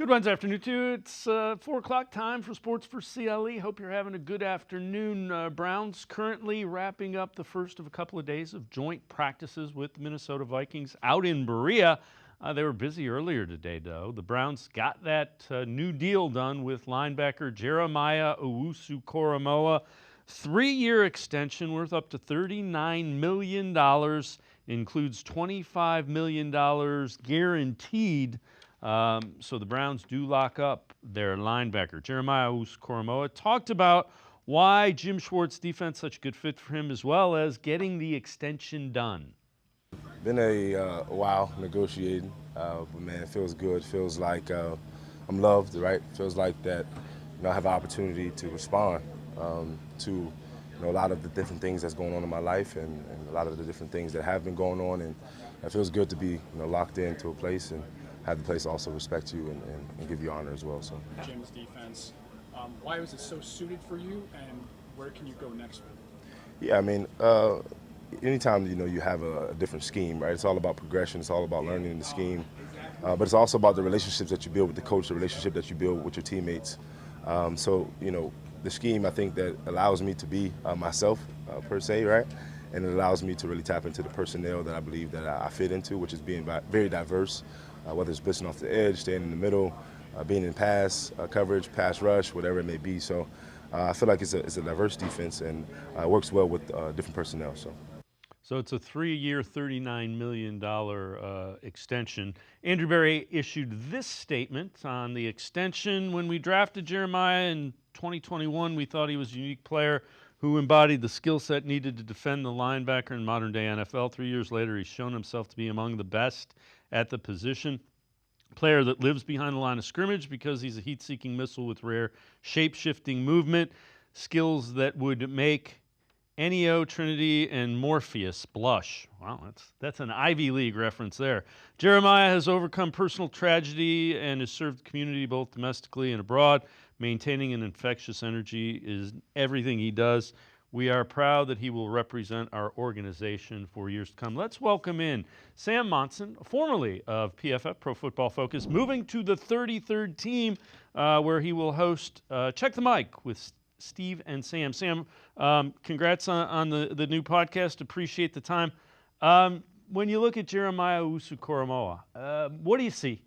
Good Wednesday afternoon, too. It's 4 o'clock time for Sports4CLE. Hope you're having a good afternoon. Browns currently wrapping up the first of a couple of days of joint practices with the Minnesota Vikings out in Berea. They were busy earlier today, though. The Browns got that new deal done with linebacker Jeremiah Owusu-Koramoah. 3-year extension worth up to $39 million. Includes $25 million guaranteed. So the Browns do lock up their linebacker. Jeremiah Owusu-Koramoah talked about why Jim Schwartz's defense such a good fit for him, as well as getting the extension done. Been a while negotiating, but man, it feels good. Feels like I'm loved, right? Feels like that, I have an opportunity to respond to a lot of the different things that's going on in my life and a lot of the different things that have been going on, and it feels good to be locked into a place and have the place also respect you and give you honor as well. So Jim's defense, why was it so suited for you, and where can you go next with it? Yeah, I mean, anytime you have a different scheme, right? It's all about progression. It's all about learning the scheme, but it's also about the relationships that you build with the coach, the relationship that you build with your teammates. So the scheme, I think, that allows me to be myself per se, right? And it allows me to really tap into the personnel that I believe that I fit into, which is being very diverse. Whether it's blitzing off the edge, staying in the middle, being in pass coverage, pass rush, whatever it may be. So I feel like it's a diverse defense, and it works well with different personnel. So it's a 3-year, $39 million extension. Andrew Berea issued this statement on the extension. When we drafted Jeremiah in 2021, we thought he was a unique player who embodied the skill set needed to defend the linebacker in modern-day NFL. 3 years later, he's shown himself to be among the best at the position. Player that lives behind the line of scrimmage because he's a heat-seeking missile with rare shape-shifting movement, skills that would make Neo, Trinity, and Morpheus blush. Wow, that's an Ivy League reference there. Jeremiah has overcome personal tragedy and has served the community both domestically and abroad. Maintaining an infectious energy is everything he does. We are proud that he will represent our organization for years to come. Let's welcome in Sam Monson, formerly of PFF, Pro Football Focus, moving to the 33rd team where he will host Check the Mic with Steve and Sam. Sam, congrats on the new podcast. Appreciate the time. When you look at Jeremiah Owusu-Koramoah, what do you see?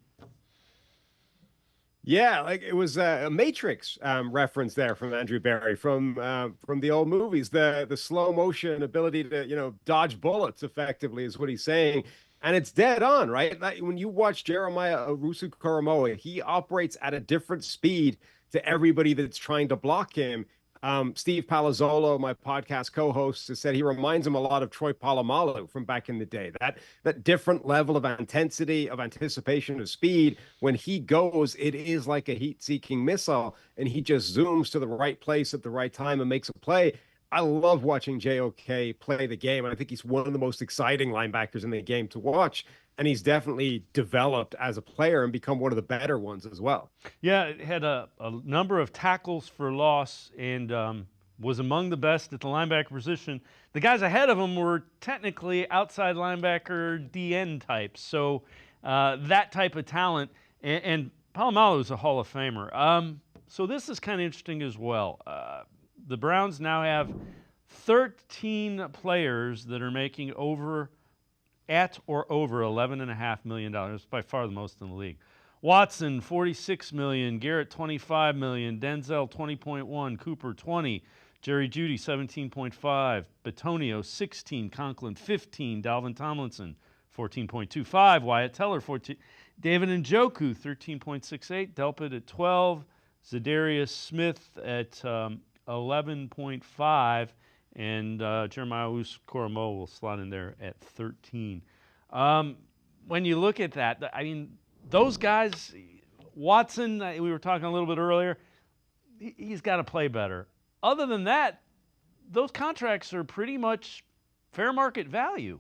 Yeah, like it was a Matrix reference there from Andrew Berea from the old movies. The slow motion ability to dodge bullets effectively is what he's saying, and it's dead on, right? Like when you watch Jeremiah Owusu-Koramoah, he operates at a different speed to everybody that's trying to block him. Steve Palazzolo, my podcast co-host, has said he reminds him a lot of Troy Polamalu from back in the day. That different level of intensity, of anticipation, of speed. When he goes, it is like a heat-seeking missile, and he just zooms to the right place at the right time and makes a play. I love watching JOK play the game, and I think he's one of the most exciting linebackers in the game to watch. And he's definitely developed as a player and become one of the better ones as well. Yeah, it had a number of tackles for loss and was among the best at the linebacker position. The guys ahead of him were technically outside linebacker DN types, so that type of talent. And Polamalu is a Hall of Famer. So this is kind of interesting as well. The Browns now have 13 players that are making at or over $11.5 million. It's by far the most in the league. Watson, $46 million. Garrett, $25 million. Denzel, $20.1. Cooper, $20. Jerry Jeudy, $17.5. Bitonio, $16. Conklin, $15. Dalvin Tomlinson, $14.25. Wyatt Teller, $14. David Njoku, $13.68. Delpit at $12. Zadarius Smith at $11.5. And Jeremiah Owusu-Koramoah will slot in there at 13. When you look at that, I mean, those guys, Watson, we were talking a little bit earlier, he's got to play better. Other than that, those contracts are pretty much fair market value.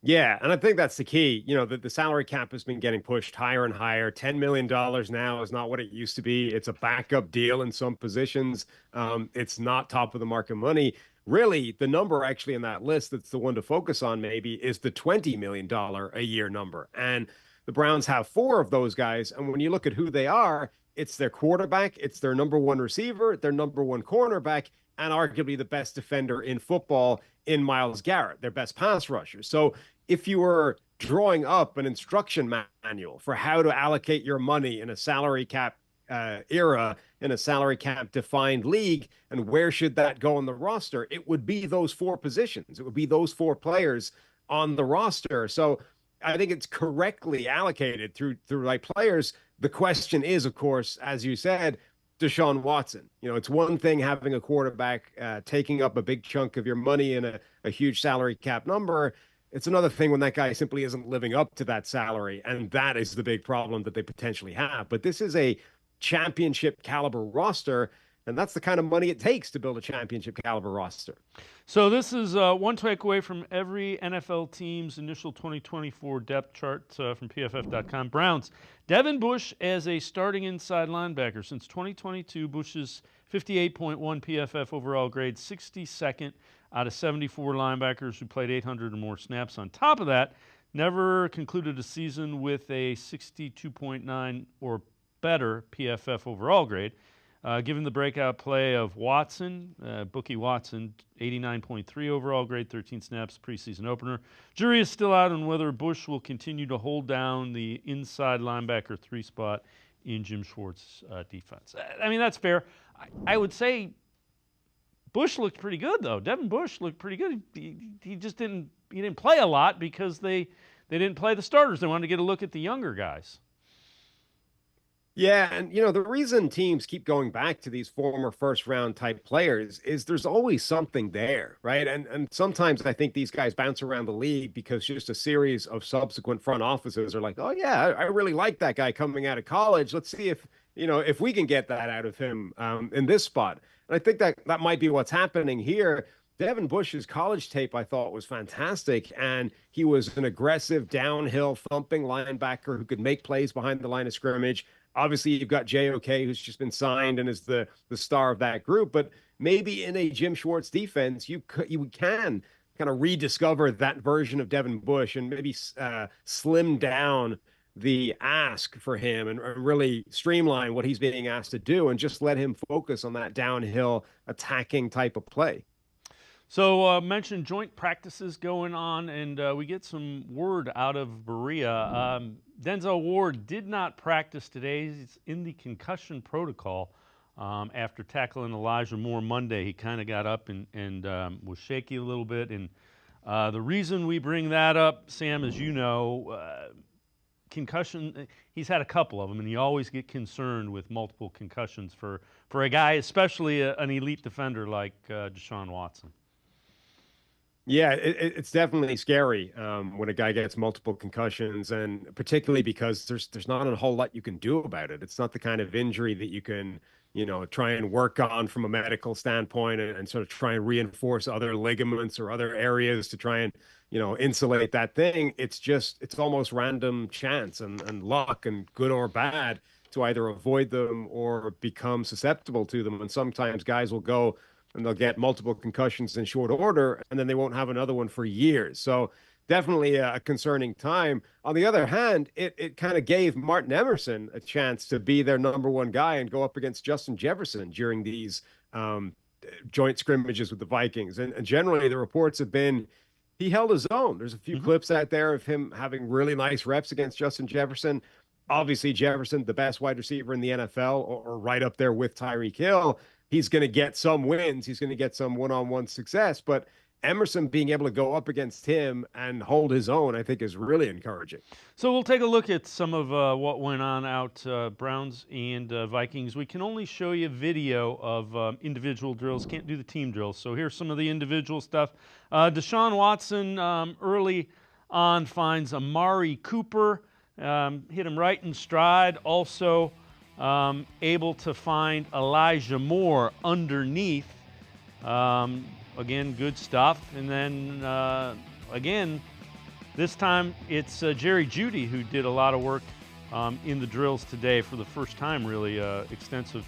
Yeah, and I think that's the key. The salary cap has been getting pushed higher and higher. $10 million now is not what it used to be. It's a backup deal in some positions. It's not top of the market money. Really, the number actually in that list that's the one to focus on maybe is the $20 million a year number. And The Browns have 4 of those guys. And when you look at who they are, it's their quarterback, it's their number 1 receiver, their number 1 cornerback, and arguably the best defender in football in Myles Garrett, their best pass rusher. So if you were drawing up an instruction manual for how to allocate your money in a salary cap era, in a salary cap defined league, and where should that go on the roster, it would be those 4 positions. It would be those 4 players on the roster. So I think it's correctly allocated through right players. The question is, of course, as you said, Deshaun Watson. It's one thing having a quarterback taking up a big chunk of your money in a huge salary cap number. It's another thing when that guy simply isn't living up to that salary, and that is the big problem that they potentially have. But this is a championship caliber roster, and that's the kind of money it takes to build a championship caliber roster. So this is one takeaway from every NFL team's initial 2024 depth chart from PFF.com. Browns, Devin Bush as a starting inside linebacker. Since 2022, Bush's 58.1 PFF overall grade, 62nd out of 74 linebackers who played 800 or more snaps. On top of that, never concluded a season with a 62.9 or better PFF overall grade. Given the breakout play of Watson, Bookie Watson, 89.3 overall grade, 13 snaps, preseason opener. Jury is still out on whether Bush will continue to hold down the inside linebacker 3 spot in Jim Schwartz's defense. I mean, that's fair. I would say Bush looked pretty good, though. Devin Bush looked pretty good. He just didn't play a lot because they didn't play the starters. They wanted to get a look at the younger guys. Yeah, and the reason teams keep going back to these former first-round type players is there's always something there, right? And sometimes I think these guys bounce around the league because just a series of subsequent front offices are like, oh yeah, I really like that guy coming out of college. Let's see if we can get that out of him in this spot. And I think that might be what's happening here. Devin Bush's college tape, I thought, was fantastic, and he was an aggressive, downhill, thumping linebacker who could make plays behind the line of scrimmage. Obviously, you've got JOK, who's just been signed and is the star of that group. But maybe in a Jim Schwartz defense, you can kind of rediscover that version of Devin Bush and maybe slim down the ask for him and really streamline what he's being asked to do and just let him focus on that downhill attacking type of play. So mentioned joint practices going on, and we get some word out of Berea. Denzel Ward did not practice today. He's in the concussion protocol after tackling Elijah Moore Monday. He kind of got up and was shaky a little bit. And the reason we bring that up, Sam, as you know, concussion, he's had a couple of them, and you always get concerned with multiple concussions for a guy, especially an elite defender like Deshaun Watson. Yeah, it's definitely scary when a guy gets multiple concussions, and particularly because there's not a whole lot you can do about it. It's not the kind of injury that you can, try and work on from a medical standpoint and sort of try and reinforce other ligaments or other areas to try and, insulate that thing. It's almost random chance and luck and good or bad to either avoid them or become susceptible to them. And sometimes guys will go and they'll get multiple concussions in short order, and then they won't have another one for years. So definitely a concerning time. On the other hand, it kind of gave Martin Emerson a chance to be their number 1 guy and go up against Justin Jefferson during these joint scrimmages with the Vikings. And generally, the reports have been he held his own. There's a few clips out there of him having really nice reps against Justin Jefferson. Obviously, Jefferson, the best wide receiver in the NFL, or right up there with Tyreek Hill. He's going to get some wins. He's going to get some one-on-one success. But Emerson being able to go up against him and hold his own, I think, is really encouraging. So we'll take a look at some of what went on out Browns and Vikings. We can only show you video of individual drills. Can't do the team drills. So here's some of the individual stuff. Deshaun Watson early on finds Amari Cooper. Hit him right in stride. Also able to find Elijah Moore underneath. Again, good stuff. And then, again, this time it's Jerry Jeudy who did a lot of work in the drills today for the first time, really extensive.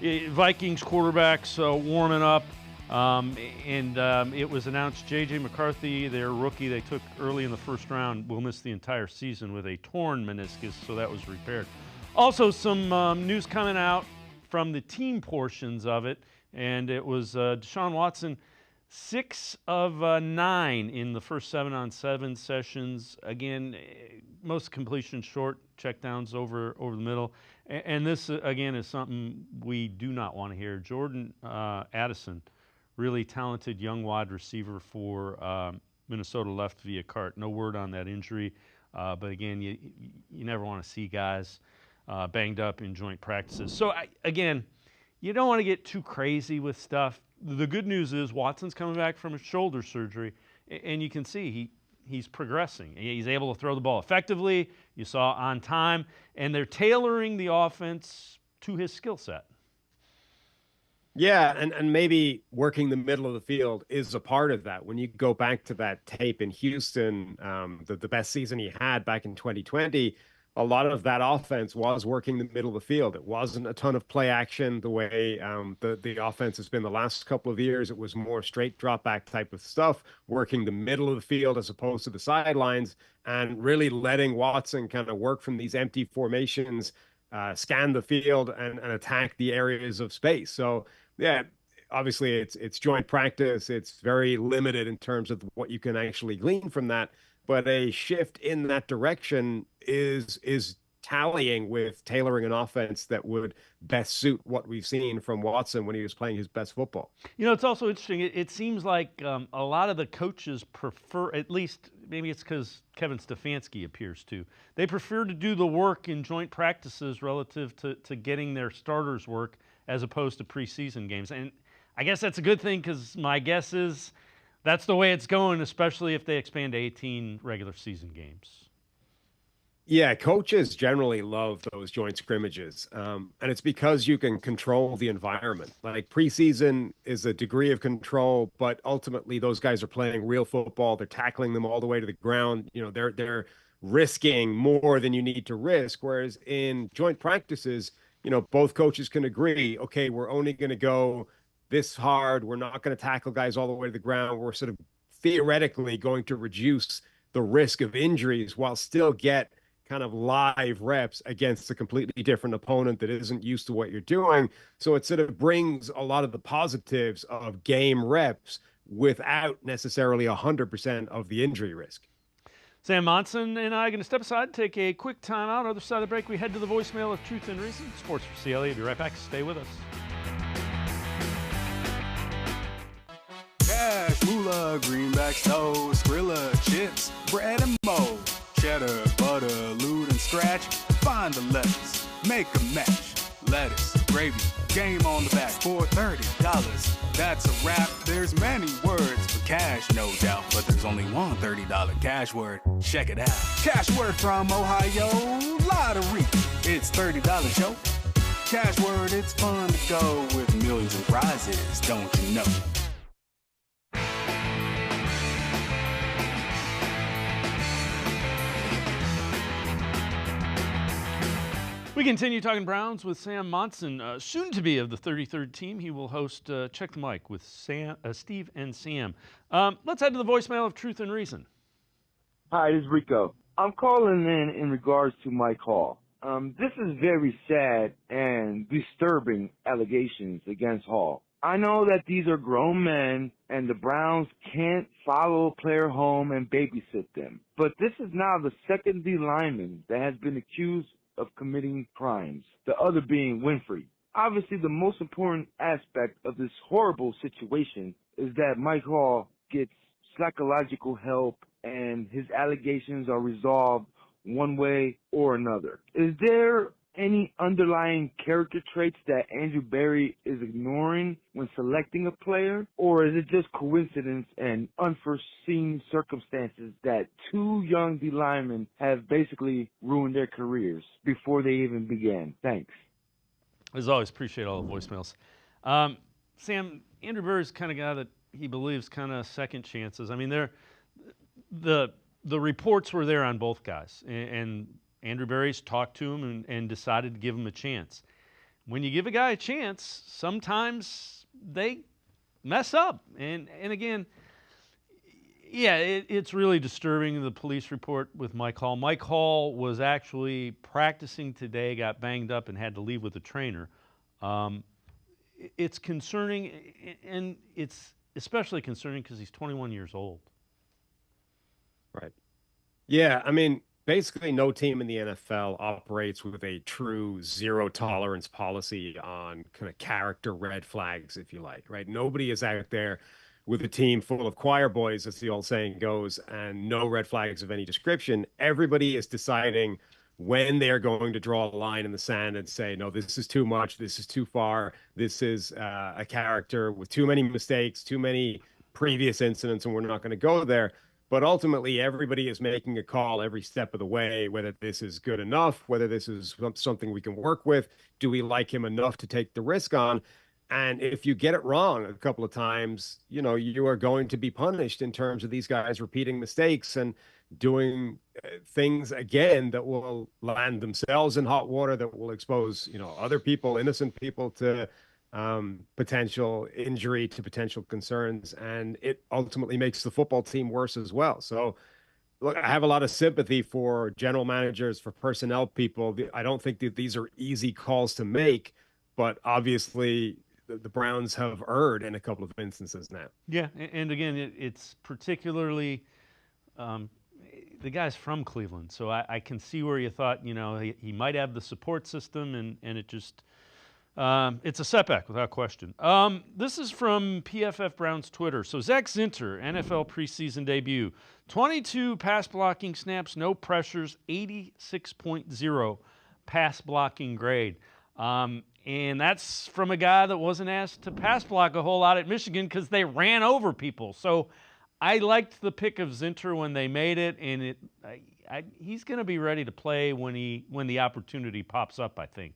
Vikings quarterbacks warming up. It was announced J.J. McCarthy, their rookie they took early in the first round, will miss the entire season with a torn meniscus, so that was repaired. Also, some news coming out from the team portions of it, and it was Deshaun Watson, 6 of 9 in the first 7-on-7 sessions. Again, most completions short, checkdowns over the middle. And this, again, is something we do not want to hear. Jordan Addison, really talented young wide receiver for Minnesota, left via cart. No word on that injury. But again, you never want to see guys banged up in joint practices. So, again, you don't want to get too crazy with stuff. The good news is Watson's coming back from his shoulder surgery, and you can see he's progressing. He's able to throw the ball effectively. You saw on time, and they're tailoring the offense to his skill set. Yeah, and maybe working the middle of the field is a part of that. When you go back to that tape in Houston, the best season he had back in 2020, a lot of that offense was working the middle of the field. It wasn't a ton of play action the way the offense has been the last couple of years. It was more straight drop back type of stuff, working the middle of the field as opposed to the sidelines, and really letting Watson kind of work from these empty formations, scan the field and attack the areas of space. So yeah, obviously it's joint practice. It's very limited in terms of what you can actually glean from that. But a shift in that direction is tallying with tailoring an offense that would best suit what we've seen from Watson when he was playing his best football. You know, it's also interesting. It seems like a lot of the coaches prefer, at least maybe it's because Kevin Stefanski appears to, they prefer to do the work in joint practices relative to getting their starters work as opposed to preseason games. And I guess that's a good thing because my guess is that's the way it's going, especially if they expand to 18 regular season games. Yeah, coaches generally love those joint scrimmages. And it's because you can control the environment. Like preseason is a degree of control, but ultimately those guys are playing real football. They're tackling them all the way to the ground. You know, they're risking more than you need to risk. Whereas in joint practices, you know, both coaches can agree, okay, we're only going to go this hard. We're not going to tackle guys all the way to the ground. We're sort of theoretically going to reduce the risk of injuries while still get kind of live reps against a completely different opponent that isn't used to what you're doing. So it sort of brings a lot of the positives of game reps without necessarily 100% of the injury risk. Sam Monson and I are going to step aside, take a quick timeout. Other side of the break, we head to the voicemail of Truth and Reason. Sports for CLE. Be right back. Stay with us. Cash, moolah, greenbacks, toast, Skrilla, chips, bread and mold, cheddar, butter, lewd and scratch. Find the letters, make a match. Lettuce, gravy, game on the back for $30. That's a wrap. There's many words for cash, no doubt, but there's only one $30 cash word. Check it out. Cash word from Ohio Lottery. It's $30, yo. Cash word, it's fun to go with millions in prizes, don't you know? We continue talking Browns with Sam Monson, soon to be of the 33rd team. He will host Check the Mic with Steve and Sam. Let's head to the voicemail of Truth and Reason. Hi, this is Rico. I'm calling in regards to Mike Hall. This is very sad and disturbing allegations against Hall. I know that these are grown men and the Browns can't follow a player home and babysit them. But this is now the second D lineman that has been accused of committing crimes, the other being Winfrey. Obviously, the most important aspect of this horrible situation is that Mike Hall gets psychological help and his allegations are resolved one way or another. Is there any underlying character traits that Andrew Berry is ignoring when selecting a player? Or is it just coincidence and unforeseen circumstances that two young D linemen have basically ruined their careers before they even began? Thanks. As always, appreciate all the voicemails. Sam, Andrew Berry's kind of guy that he believes kind of second chances. I mean, the reports were there on both guys, and Andrew Berry's talked to him and decided to give him a chance. When you give a guy a chance, sometimes they mess up. And again, yeah, it's really disturbing, the police report with Mike Hall. Mike Hall was actually practicing today, got banged up, and had to leave with a trainer. It's concerning, and it's especially concerning because he's 21 years old. Right. Yeah, I mean, basically no team in the NFL operates with a true zero tolerance policy on kind of character red flags, if you like, right? Nobody is out there with a team full of choir boys, as the old saying goes, and no red flags of any description. Everybody is deciding when they are going to draw a line in the sand and say, no, this is too much, this is too far, this is a character with too many mistakes, too many previous incidents, and we're not going to go there. But ultimately, everybody is making a call every step of the way, whether this is good enough, whether this is something we can work with. Do we like him enough to take the risk on? And if you get it wrong a couple of times, you are going to be punished in terms of these guys repeating mistakes and doing things again that will land themselves in hot water, that will expose, other people, innocent people, to potential injury, to potential concerns, and it ultimately makes the football team worse as well. So, look, I have a lot of sympathy for general managers, for personnel people. I don't think that these are easy calls to make, but obviously the Browns have erred in a couple of instances now. Yeah, and again, it's particularly the guy's from Cleveland, so I can see where you thought, he might have the support system, and it just it's a setback without question. This is from PFF Browns Twitter. So Zach Zinter, NFL preseason debut, 22 pass blocking snaps, no pressures, 86.0 pass blocking grade. And that's from a guy that wasn't asked to pass block a whole lot at Michigan because they ran over people. So I liked the pick of Zinter when they made it, and he's going to be ready to play when the opportunity pops up, I think.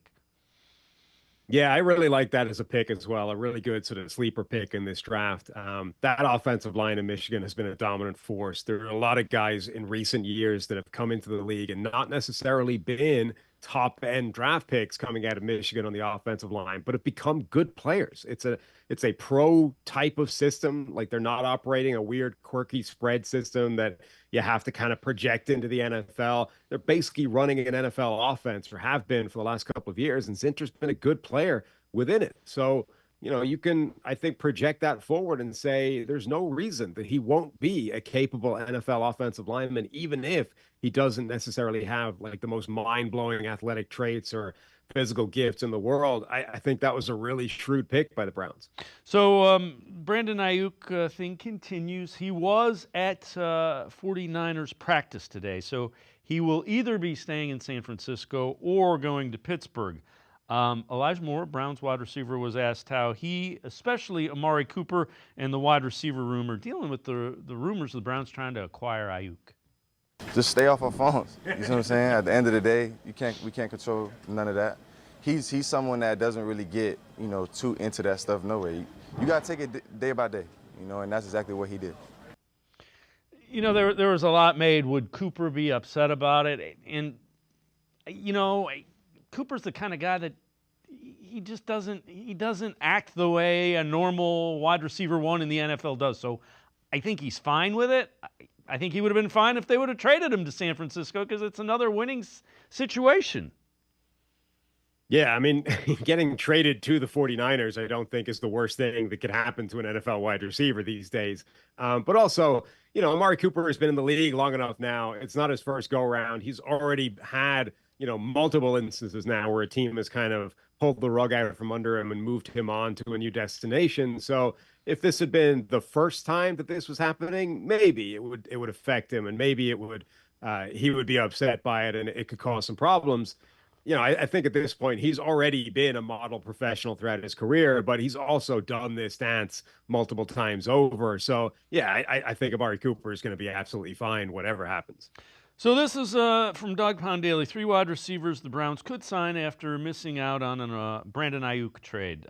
Yeah, I really like that as a pick as well. A really good sort of sleeper pick in this draft. That offensive line in Michigan has been a dominant force. There are a lot of guys in recent years that have come into the league and not necessarily been top end draft picks coming out of Michigan on the offensive line, but have become good players. It's a pro type of system. Like, they're not operating a weird, quirky spread system that you have to kind of project into the NFL. They're basically running an NFL offense, or have been for the last couple of years, and Zinter's been a good player within it. So, you can, I think, project that forward and say there's no reason that he won't be a capable NFL offensive lineman, even if he doesn't necessarily have like the most mind-blowing athletic traits or physical gifts in the world. I think that was a really shrewd pick by the Browns. So Brandon Ayuk thing continues. He was at 49ers practice today, so he will either be staying in San Francisco or going to Pittsburgh. Elijah Moore, Browns wide receiver, was asked how he, especially Amari Cooper and the wide receiver room, are dealing with the rumors of the Browns trying to acquire Ayuk. Just stay off our phones. You see what I'm saying? At the end of the day, we can't control none of that. He's someone that doesn't really get, too into that stuff. No way. You gotta take it day by day, and that's exactly what he did. There was a lot made. Would Cooper be upset about it? And Cooper's the kind of guy that he doesn't act the way a normal wide receiver one in the NFL does. So I think he's fine with it. I think he would have been fine if they would have traded him to San Francisco, because it's another winning situation. Yeah, I mean, getting traded to the 49ers, I don't think is the worst thing that could happen to an NFL wide receiver these days. But also, Amari Cooper has been in the league long enough now. It's not his first go around. He's already had, multiple instances now where a team has kind of pulled the rug out from under him and moved him on to a new destination. So if this had been the first time that this was happening, maybe it would affect him, and maybe he would be upset by it, and it could cause some problems. I think at this point, he's already been a model professional throughout his career, but he's also done this dance multiple times over. So, yeah, I think Amari Cooper is going to be absolutely fine, whatever happens. So this is from Dog Pound Daily. 3 wide receivers the Browns could sign after missing out on a Brandon Ayuk trade.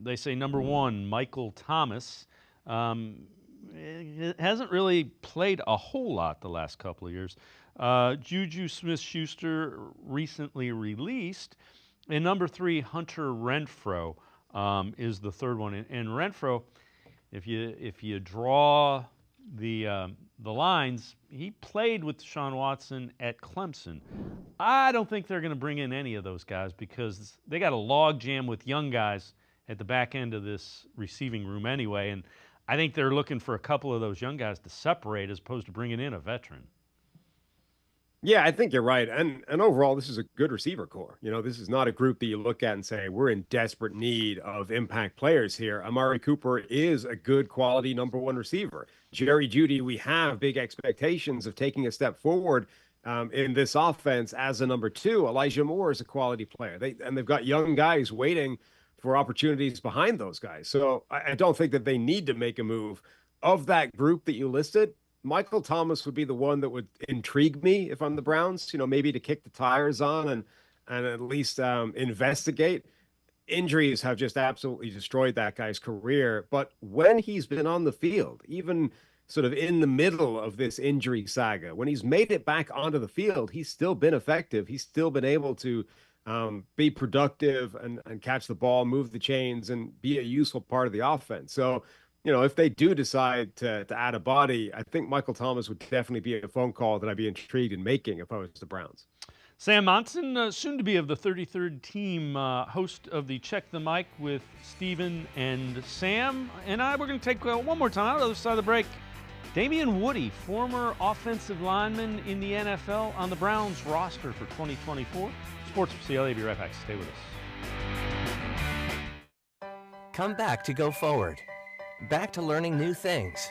They say number 1, Michael Thomas. Hasn't really played a whole lot the last couple of years. Juju Smith-Schuster recently released. And number 3, Hunter Renfrow is the third one. And Renfrow, If you draw the lines, he played with Deshaun Watson at Clemson. I don't think they're going to bring in any of those guys because they got a log jam with young guys at the back end of this receiving room anyway, and I think they're looking for a couple of those young guys to separate as opposed to bringing in a veteran. Yeah, I think you're right. And overall, this is a good receiver core. This is not a group that you look at and say, we're in desperate need of impact players here. Amari Cooper is a good quality number one receiver. Jerry Jeudy, we have big expectations of taking a step forward in this offense as a number two. Elijah Moore is a quality player. They've got young guys waiting for opportunities behind those guys. So I don't think that they need to make a move. Of that group that you listed, Michael Thomas would be the one that would intrigue me if I'm the Browns, maybe to kick the tires on and at least investigate. Injuries have just absolutely destroyed that guy's career. But when he's been on the field, even sort of in the middle of this injury saga, when he's made it back onto the field, he's still been effective. He's still been able to be productive and catch the ball, move the chains, and be a useful part of the offense. So, if they do decide to add a body, I think Michael Thomas would definitely be a phone call that I'd be intrigued in making if I was the Browns. Sam Monson, soon to be of the 33rd team, host of the Check the Mic with Steven and Sam. And we're going to take one more time out of the other side of the break. Damian Woody, former offensive lineman in the NFL, on the Browns roster for 2024. Sports4CLE, be right back. Stay with us. Come back to go forward. Back to learning new things.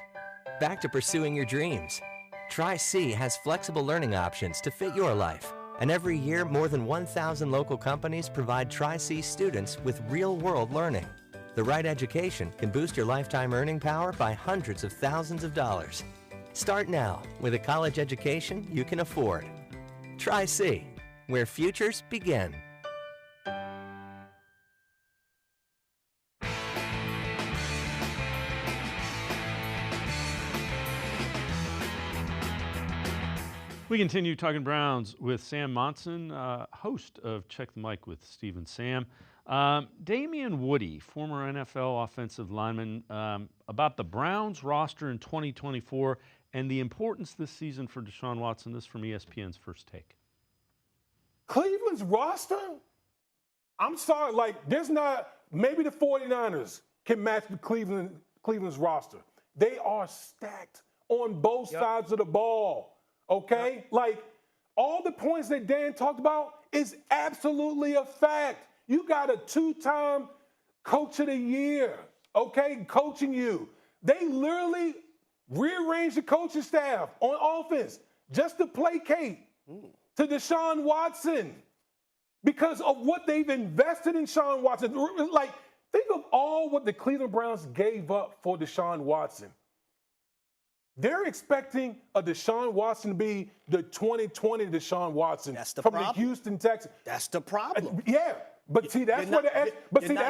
Back to pursuing your dreams. Tri-C has flexible learning options to fit your life. And every year, more than 1,000 local companies provide Tri-C students with real-world learning. The right education can boost your lifetime earning power by hundreds of thousands of dollars. Start now with a college education you can afford. Tri-C, where futures begin. We continue talking Browns with Sam Monson, host of Check the Mic with Steve and Sam. Damian Woody, former NFL offensive lineman, about the Browns roster in 2024 and the importance this season for Deshaun Watson. This from ESPN's First Take. Cleveland's roster? I'm sorry, there's not, maybe the 49ers can match the Cleveland's roster. They are stacked on both sides of the ball. Okay? All the points that Dan talked about is absolutely a fact. You got a 2-time coach of the year, okay, coaching you. They literally rearranged the coaching staff on offense just to placate to Deshaun Watson because of what they've invested in Deshaun Watson. Think of all what the Cleveland Browns gave up for Deshaun Watson. They're expecting a Deshaun Watson to be the 2020 Deshaun Watson from the Houston Texans. That's the problem. Yeah, but see, that's what that's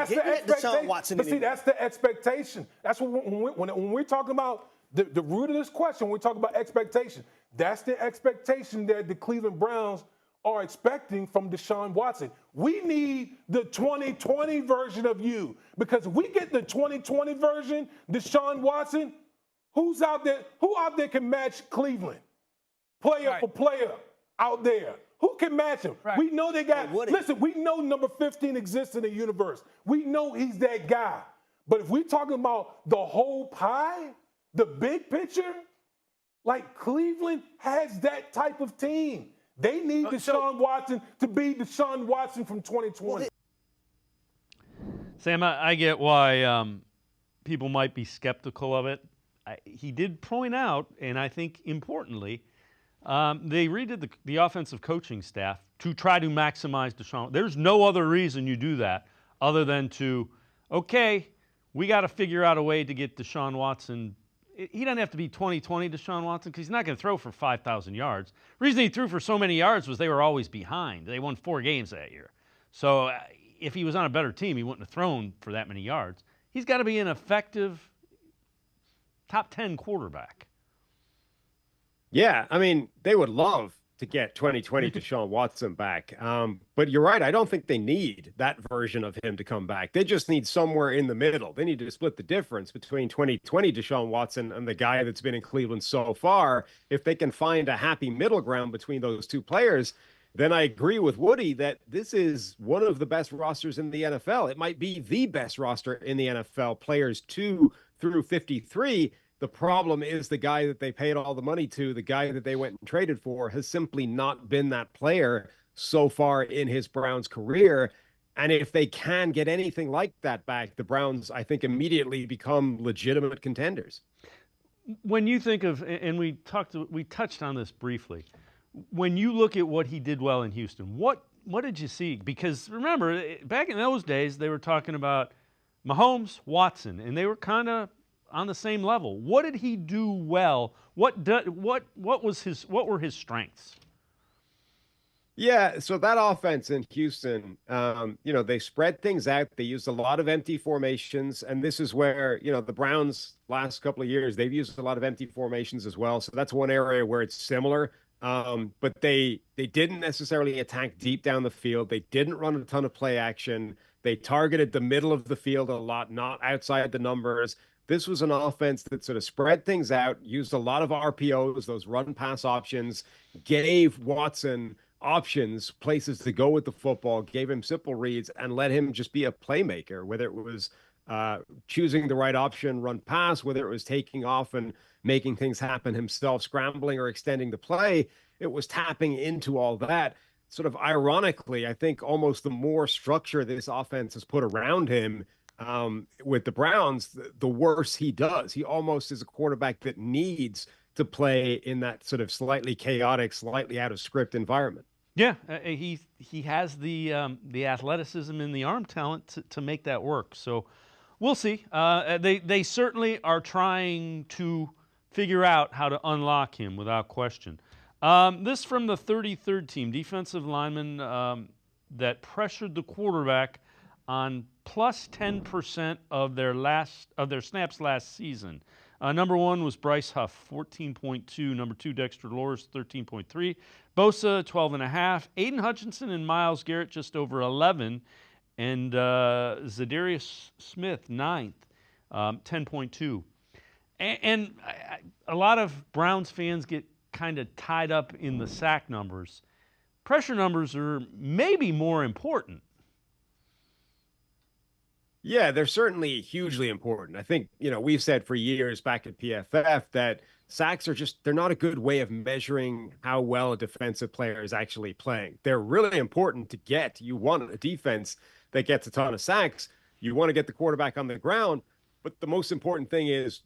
the expectation. But see, that's the expectation. That's what when we're talking about the root of this question. When we talk about expectation, that's the expectation that the Cleveland Browns are expecting from Deshaun Watson. We need the 2020 version of you because if we get the 2020 version, Deshaun Watson. Who out there can match Cleveland? Player for player out there. Who can match him? Right. We know they got, listen, we know number 15 exists in the universe. We know he's that guy. But if we're talking about the whole pie, the big picture, Cleveland has that type of team. They need Deshaun Watson to be Deshaun Watson from 2020. Sam, I get why people might be skeptical of it. He did point out, and I think importantly, they redid the offensive coaching staff to try to maximize Deshaun. There's no other reason you do that other than we got to figure out a way to get Deshaun Watson. He doesn't have to be 2020 Deshaun Watson because he's not going to throw for 5,000 yards. The reason he threw for so many yards was they were always behind. They won 4 games that year. So if he was on a better team, he wouldn't have thrown for that many yards. He's got to be an effective top 10 quarterback. Yeah, I mean, they would love to get 2020 Deshaun Watson back. But you're right. I don't think they need that version of him to come back. They just need somewhere in the middle. They need to split the difference between 2020 Deshaun Watson and the guy that's been in Cleveland so far. If they can find a happy middle ground between those two players, then I agree with Woody that this is one of the best rosters in the NFL. It might be the best roster in the NFL, players 2 through 53. The problem is the guy that they paid all the money to, the guy that they went and traded for, has simply not been that player so far in his Browns career. And if they can get anything like that back, the Browns, I think, immediately become legitimate contenders. When you think of, and we touched on this briefly, when you look at what he did well in Houston, what did you see? Because remember, back in those days, they were talking about Mahomes, Watson, and they were kind of on the same level. What did he do well? What were his strengths? Yeah, so that offense in Houston, they spread things out. They used a lot of empty formations, and this is where, the Browns last couple of years, they've used a lot of empty formations as well. So that's one area where it's similar. But they didn't necessarily attack deep down the field. They didn't run a ton of play action. They targeted the middle of the field a lot, not outside the numbers. This was an offense that sort of spread things out, used a lot of RPOs, those run pass options, gave Watson options, places to go with the football, gave him simple reads, and let him just be a playmaker, whether it was choosing the right option, run pass, whether it was taking off and making things happen himself, scrambling or extending the play. It was tapping into all that. Sort of ironically, I think almost the more structure this offense has put around him, with the Browns, the worse he does. He almost is a quarterback that needs to play in that sort of slightly chaotic, slightly out of script environment. Yeah, he has the athleticism and the arm talent to make that work. So we'll see. They certainly are trying to figure out how to unlock him without question. This from the 33rd team, defensive lineman that pressured the quarterback on plus 10% of their snaps last season. Number 1 was Bryce Huff, 14.2. Number 2, Dexter Lawrence, 13.3. Bosa, 12.5. Aiden Hutchinson and Myles Garrett just over 11. And Zadarius Smith, 9th, 10.2. And a lot of Browns fans get kind of tied up in the sack numbers. Pressure numbers are maybe more important. Yeah, they're certainly hugely important. I think, we've said for years back at PFF that sacks are they're not a good way of measuring how well a defensive player is actually playing. They're really important to get. You want a defense that gets a ton of sacks. You want to get the quarterback on the ground. But the most important thing is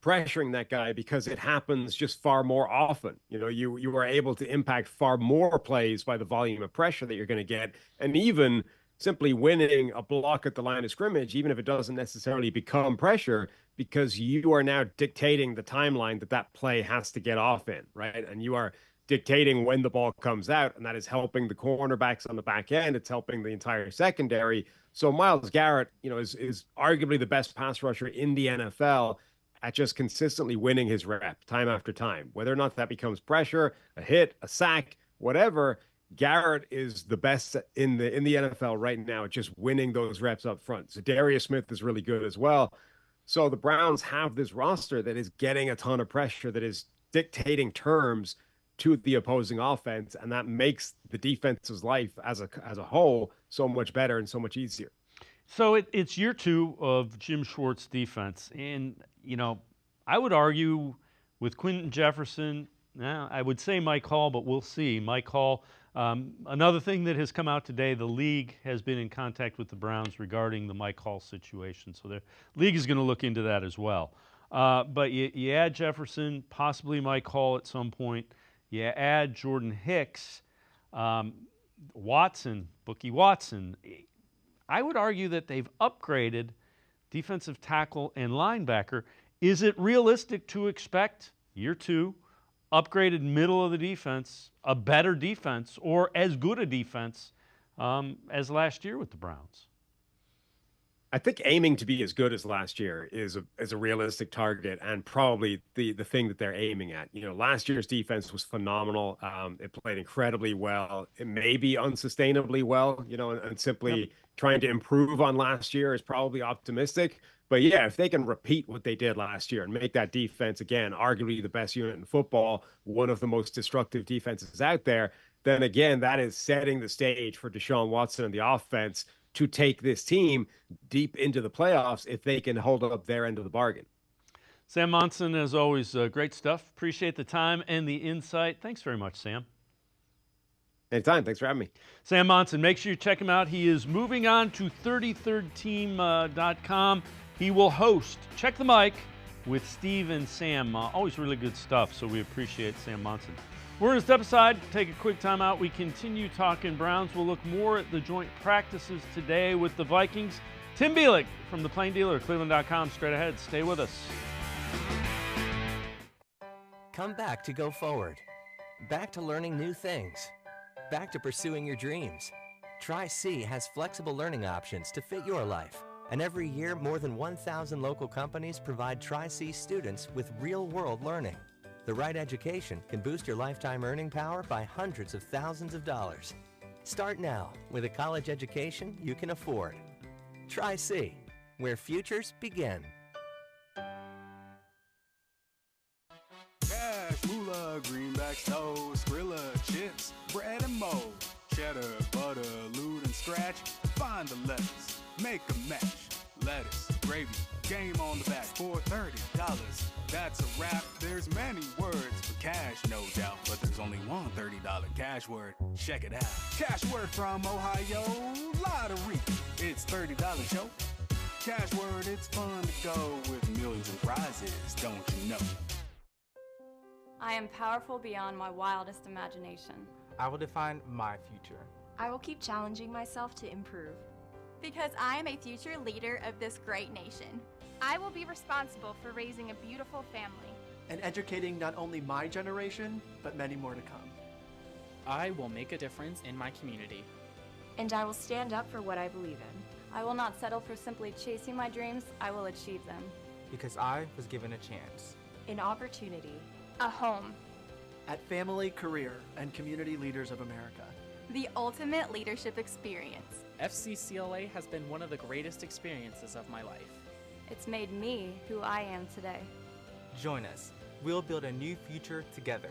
pressuring that guy, because it happens just far more often. You are able to impact far more plays by the volume of pressure that you're going to get. And even simply winning a block at the line of scrimmage, even if it doesn't necessarily become pressure, because you are now dictating the timeline that play has to get off in, right? And you are dictating when the ball comes out, and that is helping the cornerbacks on the back end. It's helping the entire secondary. So Myles Garrett, is arguably the best pass rusher in the NFL at just consistently winning his rep time after time. Whether or not that becomes pressure, a hit, a sack, whatever, Garrett is the best in the NFL right now at just winning those reps up front. So Darius Smith is really good as well. So the Browns have this roster that is getting a ton of pressure, that is dictating terms to the opposing offense, and that makes the defense's life as a whole so much better and so much easier. So it's year 2 of Jim Schwartz's defense, and I would argue with Quentin Jefferson. I would say Mike Hall, but we'll see. Mike Hall. Another thing that has come out today, the league has been in contact with the Browns regarding the Mike Hall situation. So the league is going to look into that as well. But you add Jefferson, possibly Mike Hall at some point. You add Jordan Hicks, Watson, Bookie Watson. I would argue that they've upgraded defensive tackle and linebacker. Is it realistic to expect year 2, upgraded middle of the defense, a better defense, or as good a defense as last year with the Browns? I think aiming to be as good as last year is a realistic target, and probably the thing that they're aiming at. Last year's defense was phenomenal. It played incredibly well. It may be unsustainably well, and simply trying to improve on last year is probably optimistic. But yeah, if they can repeat what they did last year and make that defense again, arguably the best unit in football, one of the most destructive defenses out there, then again, that is setting the stage for Deshaun Watson and the offense to take this team deep into the playoffs if they can hold up their end of the bargain. Sam Monson, as always, great stuff. Appreciate the time and the insight. Thanks very much, Sam. Anytime. Thanks for having me. Sam Monson, make sure you check him out. He is moving on to 33rdteam.com. He will host Check the Mic with Steve and Sam. Always really good stuff, so we appreciate Sam Monson. We're going to step aside, take a quick time out. We continue talking Browns. We'll look more at the joint practices today with the Vikings. Tim Bielik from the Plain Dealer, cleveland.com, straight ahead. Stay with us. Come back to go forward. Back to learning new things. Back to pursuing your dreams. Tri-C has flexible learning options to fit your life. And every year, more than 1,000 local companies provide Tri-C students with real-world learning. The right education can boost your lifetime earning power by hundreds of thousands of dollars. Start now with a college education you can afford. Tri-C, where futures begin. Cash, moolah, greenbacks, toast, Skrilla, chips, bread and mold, cheddar, butter, lute and scratch. Find the letters, make a match. Lettuce, gravy, game on the back for $30. That's a wrap. There's many words for cash, no doubt, but there's only one $30 cash word. Check it out. Cash word from Ohio Lottery. It's $30 show. Cash word, it's fun to go with millions in prizes, don't you know? I am powerful beyond my wildest imagination. I will define my future. I will keep challenging myself to improve. Because I am a future leader of this great nation. I will be responsible for raising a beautiful family. And educating not only my generation, but many more to come. I will make a difference in my community. And I will stand up for what I believe in. I will not settle for simply chasing my dreams. I will achieve them. Because I was given a chance. An opportunity. A home. At Family, Career, and Community Leaders of America. The ultimate leadership experience. FCCLA has been one of the greatest experiences of my life. It's made me who I am today. Join us. We'll build a new future together.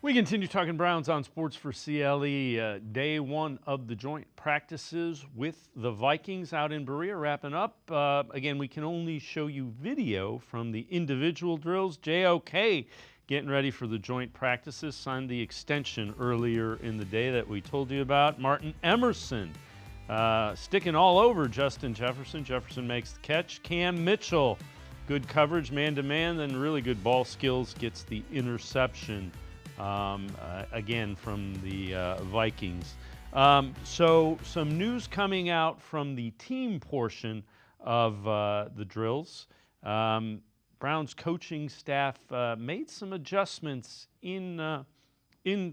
We continue talking Browns on Sports4CLE. Day one of the joint practices with the Vikings out in Berea wrapping up. Again, we can only show you video from the individual drills. JOK getting ready for the joint practices, signed the extension earlier in the day that we told you about. Martin Emerson sticking all over Justin Jefferson. Jefferson makes the catch. Cam Mitchell, good coverage, man-to-man, then really good ball skills, gets the interception. Again from the Vikings. So some news coming out from the team portion of the drills. Browns coaching staff made some adjustments in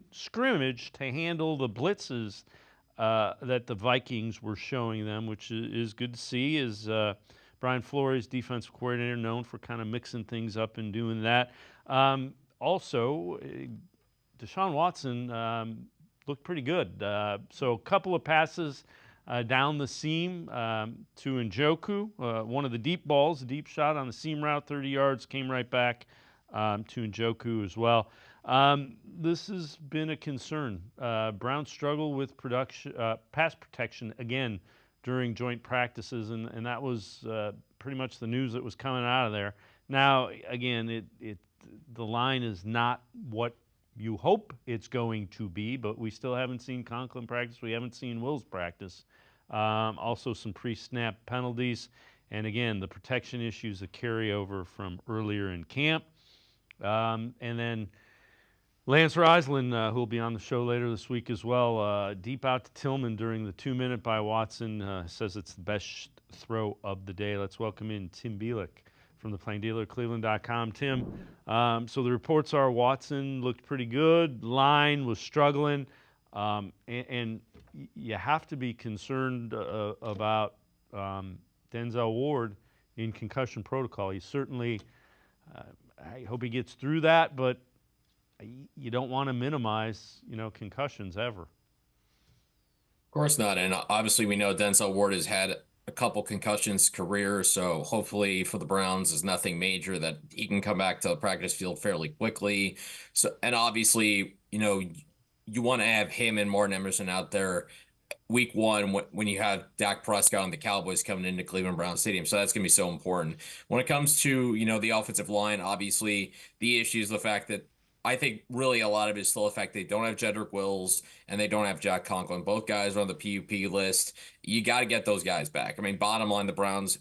scrimmage to handle the blitzes that the Vikings were showing them, which is good to see. Is Brian Flores, defensive coordinator, known for kind of mixing things up and doing that. Also, Deshaun Watson looked pretty good. So a couple of passes down the seam to Njoku. One of the deep balls, a deep shot on the seam route, 30 yards, came right back to Njoku as well. This has been a concern. Browns struggle with pass protection again during joint practices, and that was pretty much the news that was coming out of there. Now, again, the line is not what you hope it's going to be, but we still haven't seen Conklin practice. We haven't seen Wills practice. Also some pre-snap penalties. And again, the protection issues that carry over from earlier in camp. And then Lance Reisland, who will be on the show later this week as well, deep out to Tillman during the 2-minute by Watson, says it's the best throw of the day. Let's welcome in Tim Bielik from the Plain Dealer, cleveland.com. Tim, so the reports are Watson looked pretty good. Line was struggling. And you have to be concerned about Denzel Ward in concussion protocol. He certainly, I hope he gets through that, but you don't want to minimize, concussions ever. Of course not. And obviously we know Denzel Ward has had a couple concussions career, so hopefully for the Browns is nothing major, that he can come back to the practice field fairly quickly. So, and obviously, you want to have him and Martin Emerson out there week one when you have Dak Prescott and the Cowboys coming into Cleveland Browns Stadium. So that's going to be so important. When it comes to, the offensive line, obviously the issue is the fact that I think really a lot of it is still the fact they don't have Jedrick Wills and they don't have Jack Conklin. Both guys are on the PUP list. You got to get those guys back. I mean, bottom line, the Browns,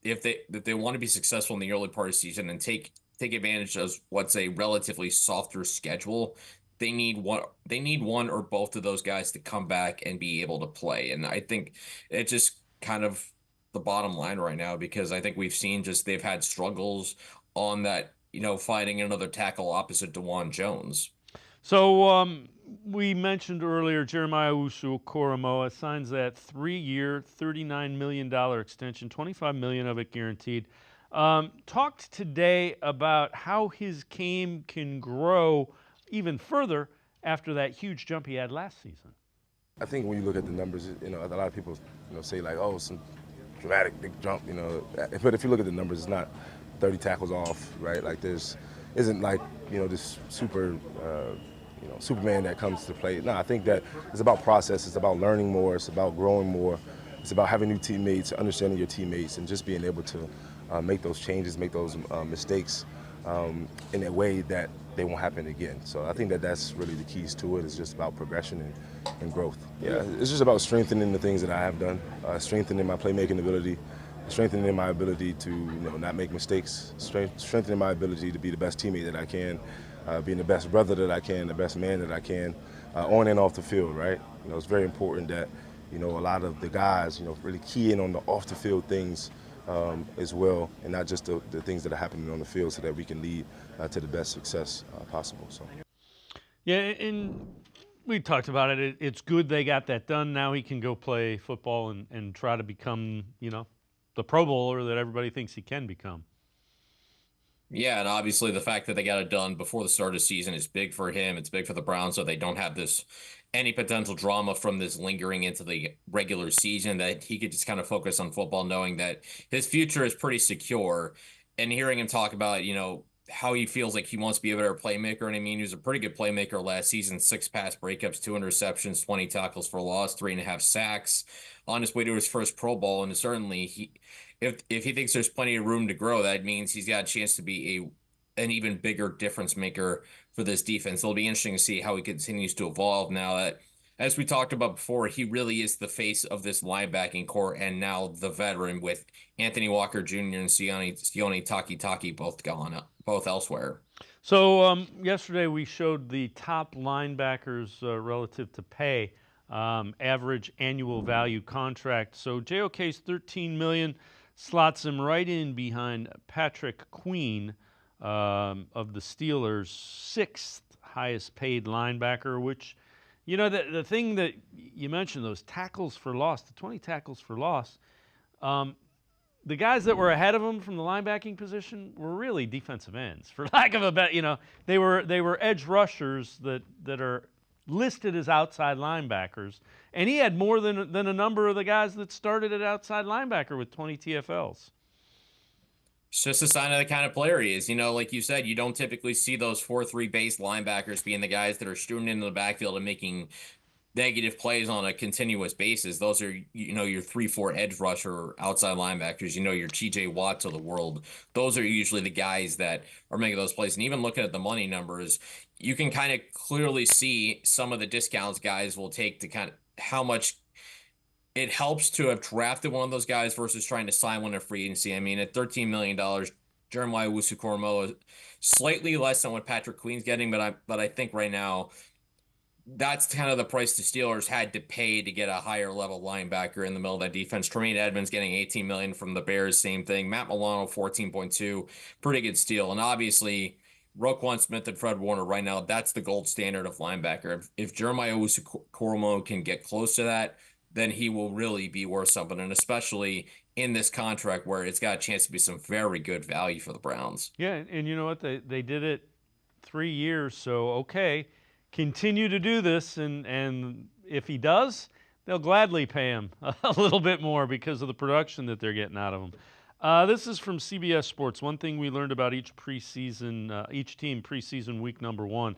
if they want to be successful in the early part of the season and take advantage of what's a relatively softer schedule, they need one or both of those guys to come back and be able to play. And I think it's just kind of the bottom line right now, because I think we've seen they've had struggles on that, finding another tackle opposite DeJuan Jones. So we mentioned earlier Jeremiah Owusu-Koramoah signs that 3-year, $39 million extension, $25 million of it guaranteed. Talked today about how his game can grow even further after that huge jump he had last season. I think when you look at the numbers, a lot of people, say like, oh, some dramatic big jump, But if you look at the numbers, it's not 30 tackles off, right? Like isn't like, this super, Superman that comes to play. No, I think that it's about process. It's about learning more. It's about growing more. It's about having new teammates, understanding your teammates, and just being able to make those changes, make those mistakes in a way that they won't happen again. So I think that that's really the keys to it. It's just about progression and growth. Yeah, it's just about strengthening the things that I have done, strengthening my playmaking ability, strengthening my ability to not make mistakes, strengthening my ability to be the best teammate that I can, being the best brother that I can, the best man that I can, on and off the field, right? It's very important that, a lot of the guys, really key in on the off the field things as well, and not just the things that are happening on the field, so that we can lead to the best success possible. So. Yeah, and we talked about it. It's good they got that done. Now he can go play football and try to become, the Pro Bowler that everybody thinks he can become. Yeah, and obviously the fact that they got it done before the start of the season is big for him. It's big for the Browns, so they don't have any potential drama from this lingering into the regular season, that he could just kind of focus on football, knowing that his future is pretty secure. And hearing him talk about, how he feels like he wants to be a better playmaker. And I mean, he was a pretty good playmaker last season, 6 pass breakups, 2 interceptions, 20 tackles for loss, 3.5 sacks on his way to his first Pro Bowl. And certainly if he thinks there's plenty of room to grow, that means he's got a chance to be an even bigger difference maker for this defense. It'll be interesting to see how he continues to evolve now that, as we talked about before, he really is the face of this linebacking core, and now the veteran with Anthony Walker Jr. and Sione Takitaki both elsewhere. So yesterday we showed the top linebackers relative to pay, average annual value contract. So JOK's $13 million slots him right in behind Patrick Queen of the Steelers, 6th highest paid linebacker, which, the thing that you mentioned, those tackles for loss, the 20 tackles for loss, the guys that were ahead of him from the linebacking position were really defensive ends, for lack of a better, they were edge rushers that are listed as outside linebackers, and he had more than a number of the guys that started at outside linebacker with 20 TFLs. It's just a sign of the kind of player he is. Like you said, you don't typically see those 4-3 base linebackers being the guys that are strewn into the backfield and making negative plays on a continuous basis. Those are, your 3-4 edge rusher outside linebackers, your TJ Watts of the world. Those are usually the guys that are making those plays. And even looking at the money numbers, you can kind of clearly see some of the discounts guys will take to kind of how much it helps to have drafted one of those guys versus trying to sign one at free agency. I mean, at $13 million, Jeremiah Owusu-Koramoah, slightly less than what Patrick Queen's getting, but I think right now that's kind of the price the Steelers had to pay to get a higher level linebacker in the middle of that defense. Tremaine Edmonds getting $18 million from the Bears, same thing. Matt Milano, 14.2, pretty good steal. And obviously, Roquan Smith and Fred Warner right now, that's the gold standard of linebacker. If Jeremiah Owusu-Koramoah can get close to that, then he will really be worth something. And especially in this contract where it's got a chance to be some very good value for the Browns. Yeah, and you know what? They did it 3 years, so okay. Continue to do this, and if he does, they'll gladly pay him a little bit more because of the production that they're getting out of him. This is from CBS Sports. One thing we learned about each preseason, each team preseason week number 1.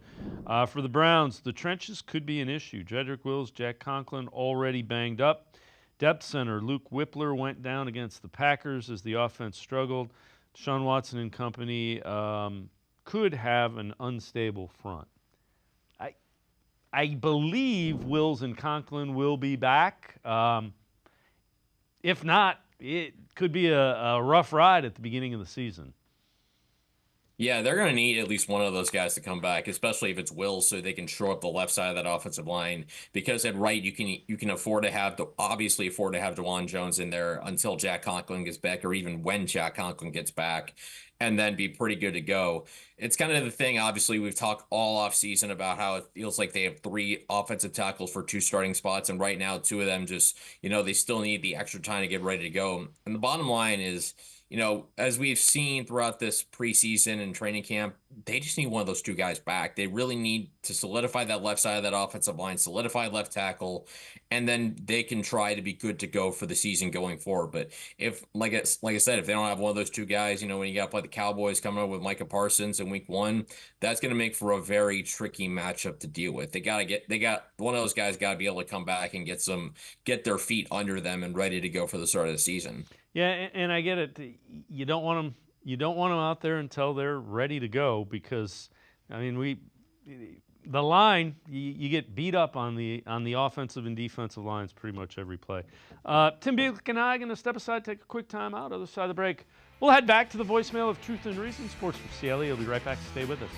For the Browns, the trenches could be an issue. Jedrick Wills, Jack Conklin already banged up. Depth center Luke Whippler went down against the Packers as the offense struggled. Deshaun Watson and company could have an unstable front. I believe Wills and Conklin will be back. If not, it could be a rough ride at the beginning of the season. Yeah, they're going to need at least one of those guys to come back, especially if it's Wills, so they can shore up the left side of that offensive line. Because at right, you can obviously afford to have DeJuan Jones in there until Jack Conklin gets back, or even when Jack Conklin gets back, and then be pretty good to go. It's kind of the thing, obviously, we've talked all offseason about how it feels like they have 3 offensive tackles for 2 starting spots, and right now 2 of them just, they still need the extra time to get ready to go. And the bottom line is, as we've seen throughout this preseason and training camp, they just need one of those 2 guys back. They really need to solidify that left side of that offensive line, solidify left tackle, and then they can try to be good to go for the season going forward. But if, like I said, if they don't have one of those 2 guys, when you got to play the Cowboys coming up with Micah Parsons in week 1, that's going to make for a very tricky matchup to deal with. They got one of those guys got to be able to come back and get their feet under them and ready to go for the start of the season. Yeah, and I get it. You don't want them. You don't want them out there until they're ready to go because, the line you get beat up on the offensive and defensive lines pretty much every play. Tim Bielik and I are going to step aside, take a quick time out. Other side of the break, we'll head back to the voicemail of Truth and Reason. Sports4CLE. You'll be right back. Stay with us.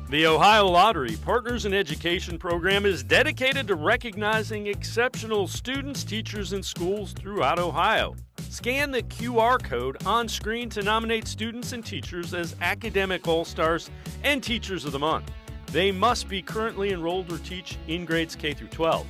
The Ohio Lottery Partners in Education program is dedicated to recognizing exceptional students, teachers, and schools throughout Ohio. Scan the QR code on screen to nominate students and teachers as Academic All-Stars and Teachers of the Month. They must be currently enrolled or teach in grades K through 12.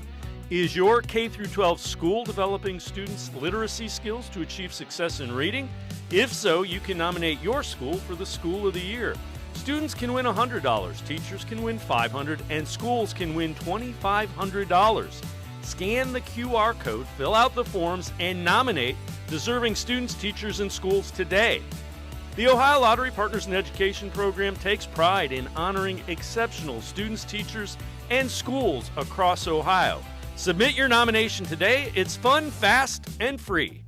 Is your K through 12 school developing students' literacy skills to achieve success in reading? If so, you can nominate your school for the School of the Year. Students can win $100, teachers can win $500, and schools can win $2,500. Scan the QR code, fill out the forms, and nominate deserving students, teachers, and schools today. The Ohio Lottery Partners in Education program takes pride in honoring exceptional students, teachers, and schools across Ohio. Submit your nomination today. It's fun, fast, and free.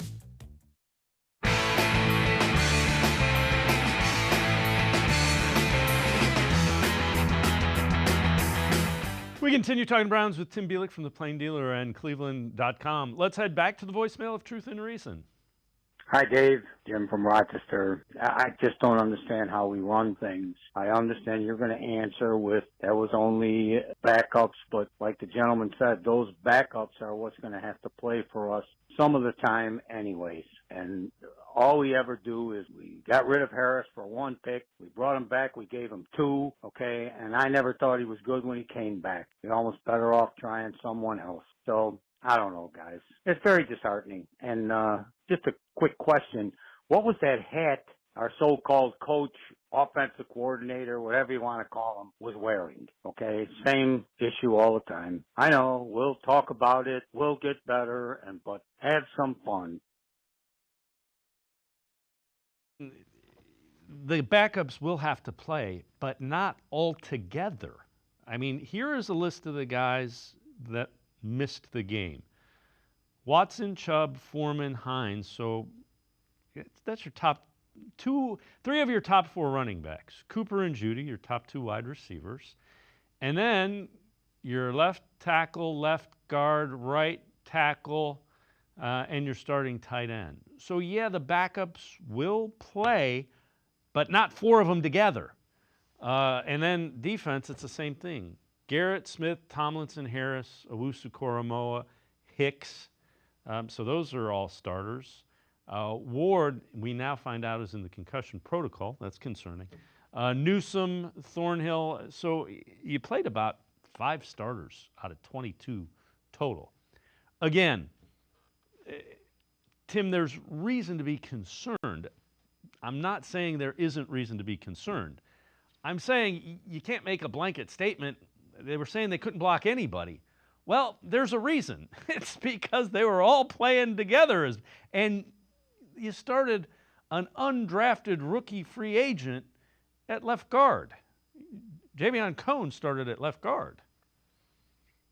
We continue talking Browns with Tim Bielik from the Plain Dealer and cleveland.com. Let's head back to the voicemail of Truth and Reason. Hi, Dave. Jim from Rochester. I just don't understand how we run things. I understand you're going to answer with that was only backups, but like the gentleman said, those backups are what's going to have to play for us some of the time anyways. And all we ever do is we got rid of Harris for 1 pick. We brought him back. We gave him 2, okay? And I never thought he was good when he came back. You're almost better off trying someone else. So I don't know, guys. It's very disheartening. And just a quick question. What was that hat our so-called coach, offensive coordinator, whatever you want to call him, was wearing? Okay, same issue all the time. I know, we'll talk about it, we'll get better, but have some fun. The backups will have to play, but not all together. I mean, here is a list of the guys that missed the game. Watson, Chubb, Foreman, Hines. So that's your top 3 of your top 4 running backs. Cooper and Judy, your top 2 wide receivers. And then your left tackle, left guard, right tackle, and your starting tight end. So yeah, the backups will play, but not 4 of them together. And then defense, it's the same thing. Garrett, Smith, Tomlinson, Harris, Owusu-Koramoah, Hicks. So those are all starters. Ward, we now find out, is in the concussion protocol. That's concerning. Newsome, Thornhill. So you played about 5 starters out of 22 total. Again, Tim, there's reason to be concerned. I'm not saying there isn't reason to be concerned. I'm saying you can't make a blanket statement. They were saying they couldn't block anybody. Well, there's a reason. It's because they were all playing together. And you started an undrafted rookie free agent at left guard. Javion Cohn started at left guard.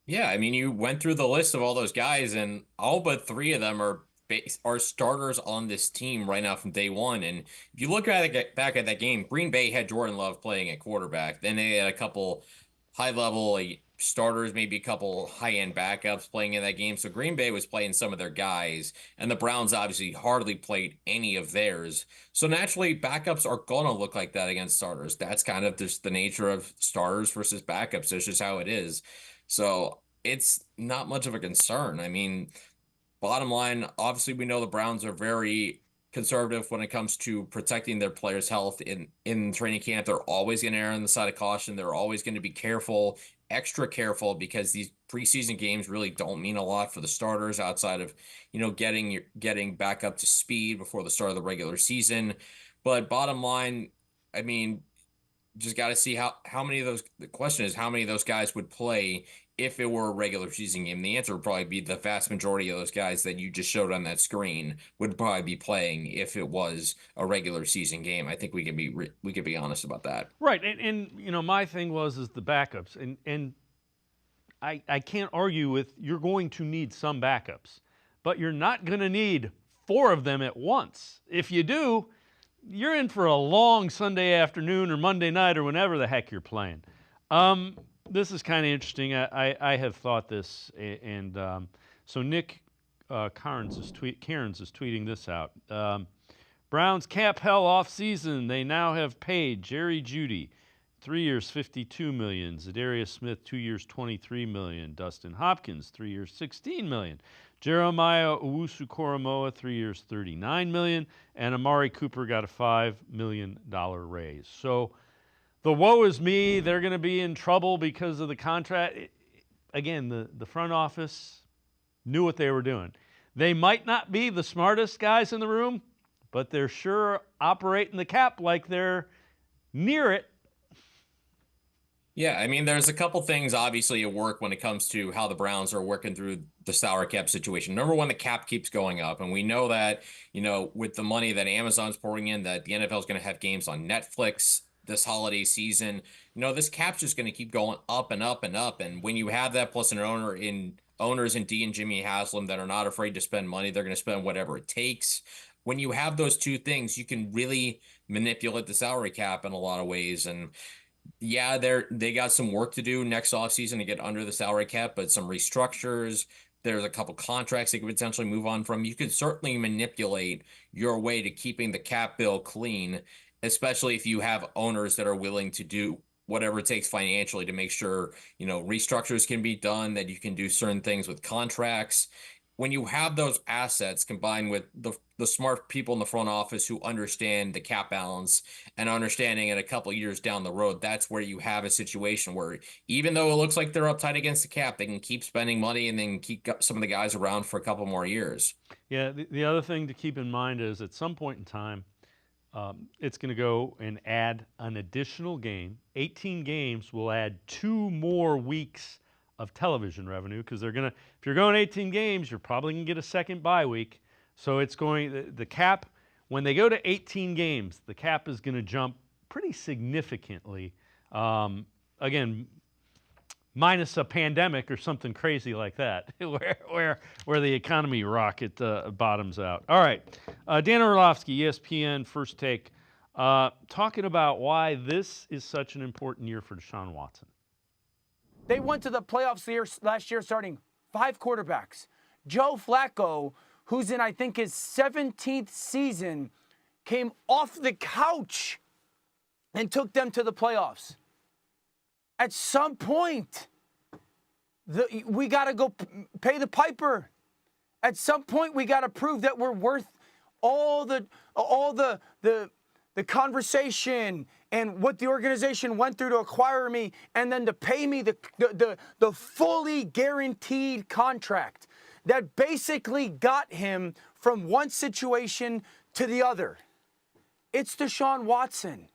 Yeah, I mean, you went through the list of all those guys, and all but 3 of them are starters on this team right now from day one. And if you look back at that game, Green Bay had Jordan Love playing at quarterback. Then they had a couple high-level starters, maybe a couple high-end backups playing in that game. So Green Bay was playing some of their guys, and the Browns obviously hardly played any of theirs. So naturally, backups are going to look like that against starters. That's kind of just the nature of starters versus backups. That's just how it is. So it's not much of a concern. I mean, bottom line, obviously we know the Browns are very conservative when it comes to protecting their players' health in training camp. They're always going to err on the side of caution. They're always going to be careful, extra careful, because these preseason games really don't mean a lot for the starters outside of, getting back up to speed before the start of the regular season. But bottom line, I mean, just got to see how many of those, the question is how many of those guys would play if it were a regular season game. The answer would probably be the vast majority of those guys that you just showed on that screen would probably be playing if it was a regular season game. I think we could be honest about that. Right, and my thing is the backups, and I can't argue with you're going to need some backups, but you're not going to need 4 of them at once. If you do, you're in for a long Sunday afternoon or Monday night or whenever the heck you're playing. This is kind of interesting. I have thought this, and so Nick Cairns is tweeting this out. Browns cap hell off season. They now have paid Jerry Jeudy 3 years, $52 million. Zadarius Smith 2 years, $23 million. Dustin Hopkins 3 years, $16 million. Jeremiah Owusu-Koramoah 3 years, $39 million, and Amari Cooper got a $5 million raise. So the woe is me. They're going to be in trouble because of the contract. Again, the front office knew what they were doing. They might not be the smartest guys in the room, but they're sure operating the cap like they're near it. Yeah, I mean, there's a couple things obviously at work when it comes to how the Browns are working through the salary cap situation. Number one, the cap keeps going up, and we know that, with the money that Amazon's pouring in, that the NFL is going to have games on Netflix this holiday season. This cap's just going to keep going up and up and up. And when you have that, plus owners in D and Jimmy Haslam that are not afraid to spend money, they're going to spend whatever it takes. When you have those two things, you can really manipulate the salary cap in a lot of ways. And yeah, they got some work to do next offseason to get under the salary cap, but some restructures. There's a couple contracts they could potentially move on from. You could certainly manipulate your way to keeping the cap bill clean, especially if you have owners that are willing to do whatever it takes financially to make sure, restructures can be done, that you can do certain things with contracts. When you have those assets combined with the smart people in the front office who understand the cap balance and understanding it a couple of years down the road, that's where you have a situation where even though it looks like they're uptight against the cap, they can keep spending money and then keep some of the guys around for a couple more years. Yeah, the other thing to keep in mind is at some point in time, it's going to go and add an additional game. 18 games will add 2 more weeks of television revenue, because if you're going 18 games, you're probably going to get a second bye week. So it's the cap, when they go to 18 games, the cap is going to jump pretty significantly. Again, minus a pandemic or something crazy like that, where the economy rocket bottoms out. All right, Dan Orlovsky, ESPN, First Take, talking about why this is such an important year for Deshaun Watson. They went to the playoffs last year starting 5 quarterbacks. Joe Flacco, who's in, I think, his 17th season, came off the couch and took them to the playoffs. At some point, we got to go pay the piper. At some point, we got to prove that we're worth all the conversation and what the organization went through to acquire me, and then to pay me the fully guaranteed contract that basically got him from one situation to the other. It's Deshaun Watson.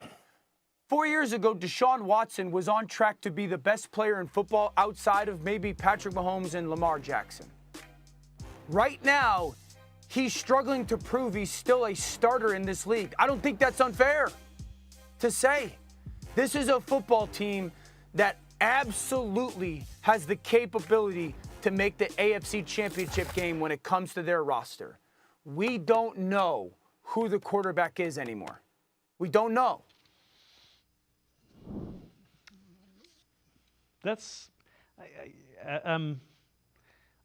4 years ago, Deshaun Watson was on track to be the best player in football outside of maybe Patrick Mahomes and Lamar Jackson. Right now, he's struggling to prove he's still a starter in this league. I don't think that's unfair to say. This is a football team that absolutely has the capability to make the AFC Championship game when it comes to their roster. We don't know who the quarterback is anymore. We don't know.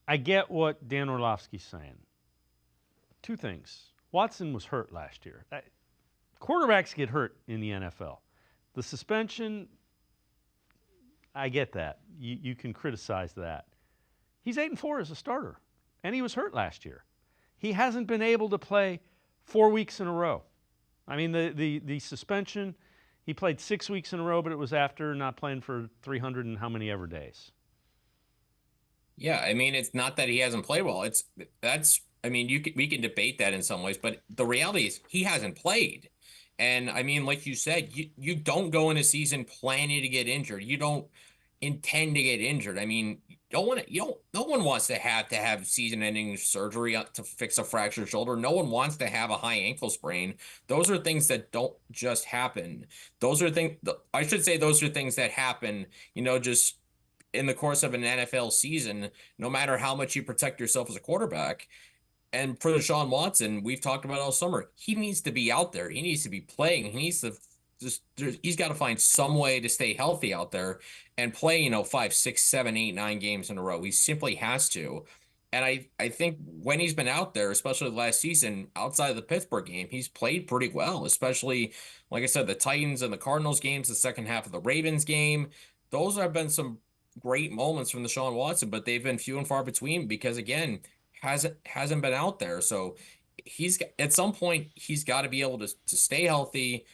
I get what Dan Orlovsky's saying. Two things. Watson was hurt last year. Quarterbacks get hurt in the NFL. The suspension, I get that. You can criticize that. He's 8-4 as a starter, and he was hurt last year. He hasn't been able to play 4 weeks in a row. I mean, the suspension, he played 6 weeks in a row, but it was after not playing for 300 and how many ever days. Yeah, I mean, it's not that he hasn't played well. We can debate that in some ways, but the reality is he hasn't played. And I mean, like you said, you don't go in a season planning to get injured. You don't intend to get injured. I mean, no one wants to have season-ending surgery to fix a fractured shoulder. No one wants to have a high ankle sprain. Those are things that don't just happen. Those are things that happen, just in the course of an NFL season, no matter how much you protect yourself as a quarterback. And for Deshaun Watson, we've talked about all summer, he needs to be out there. He needs to be playing. He's got to find some way to stay healthy out there and play, 5, 6, 7, 8, 9 games in a row. He simply has to. And I think when he's been out there, especially last season, outside of the Pittsburgh game, he's played pretty well, especially, like I said, the Titans and the Cardinals games, the second half of the Ravens game. Those have been some great moments from Deshaun Watson, but they've been few and far between because, again, hasn't been out there. So at some point he's got to be able to stay healthy.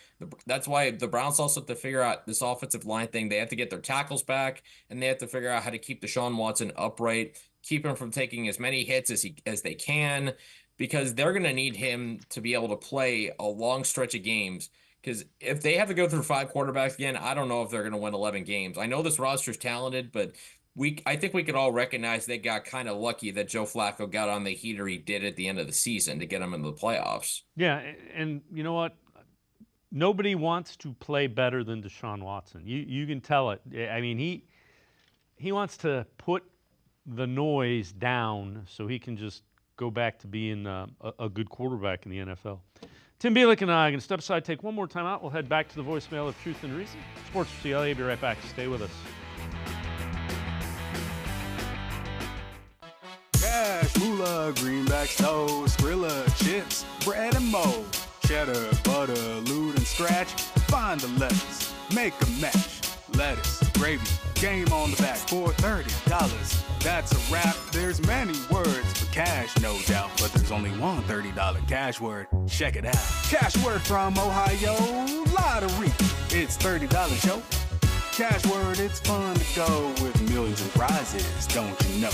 That's why the Browns also have to figure out this offensive line thing. They have to get their tackles back, and they have to figure out how to keep Deshaun Watson upright, keep him from taking as many hits as they can, because they're going to need him to be able to play a long stretch of games. Because if they have to go through 5 quarterbacks again, I don't know if they're going to win 11 games. I know this roster's talented, but I think we could all recognize they got kind of lucky that Joe Flacco got on the heater he did at the end of the season to get him into the playoffs. Yeah, and you know what? Nobody wants to play better than Deshaun Watson. You can tell it. I mean, he wants to put the noise down so he can just go back to being a good quarterback in the NFL. Tim Bielik and I are going to step aside, take one more time out. We'll head back to the voicemail of Truth and Reason. Sports4CLE, be right back. Stay with us. Cash, moolah, greenbacks, toast, Skrilla, chips, bread and mold, cheddar, butter, lewd and scratch. Find the letters, make a match. Lettuce, gravy, game on the back for $30. That's a wrap. There's many words for cash, no doubt, but there's only one $30 cash word. Check it out. Cash word from Ohio Lottery. It's $30, yo. Cash word, it's fun to go with millions in prizes, don't you know?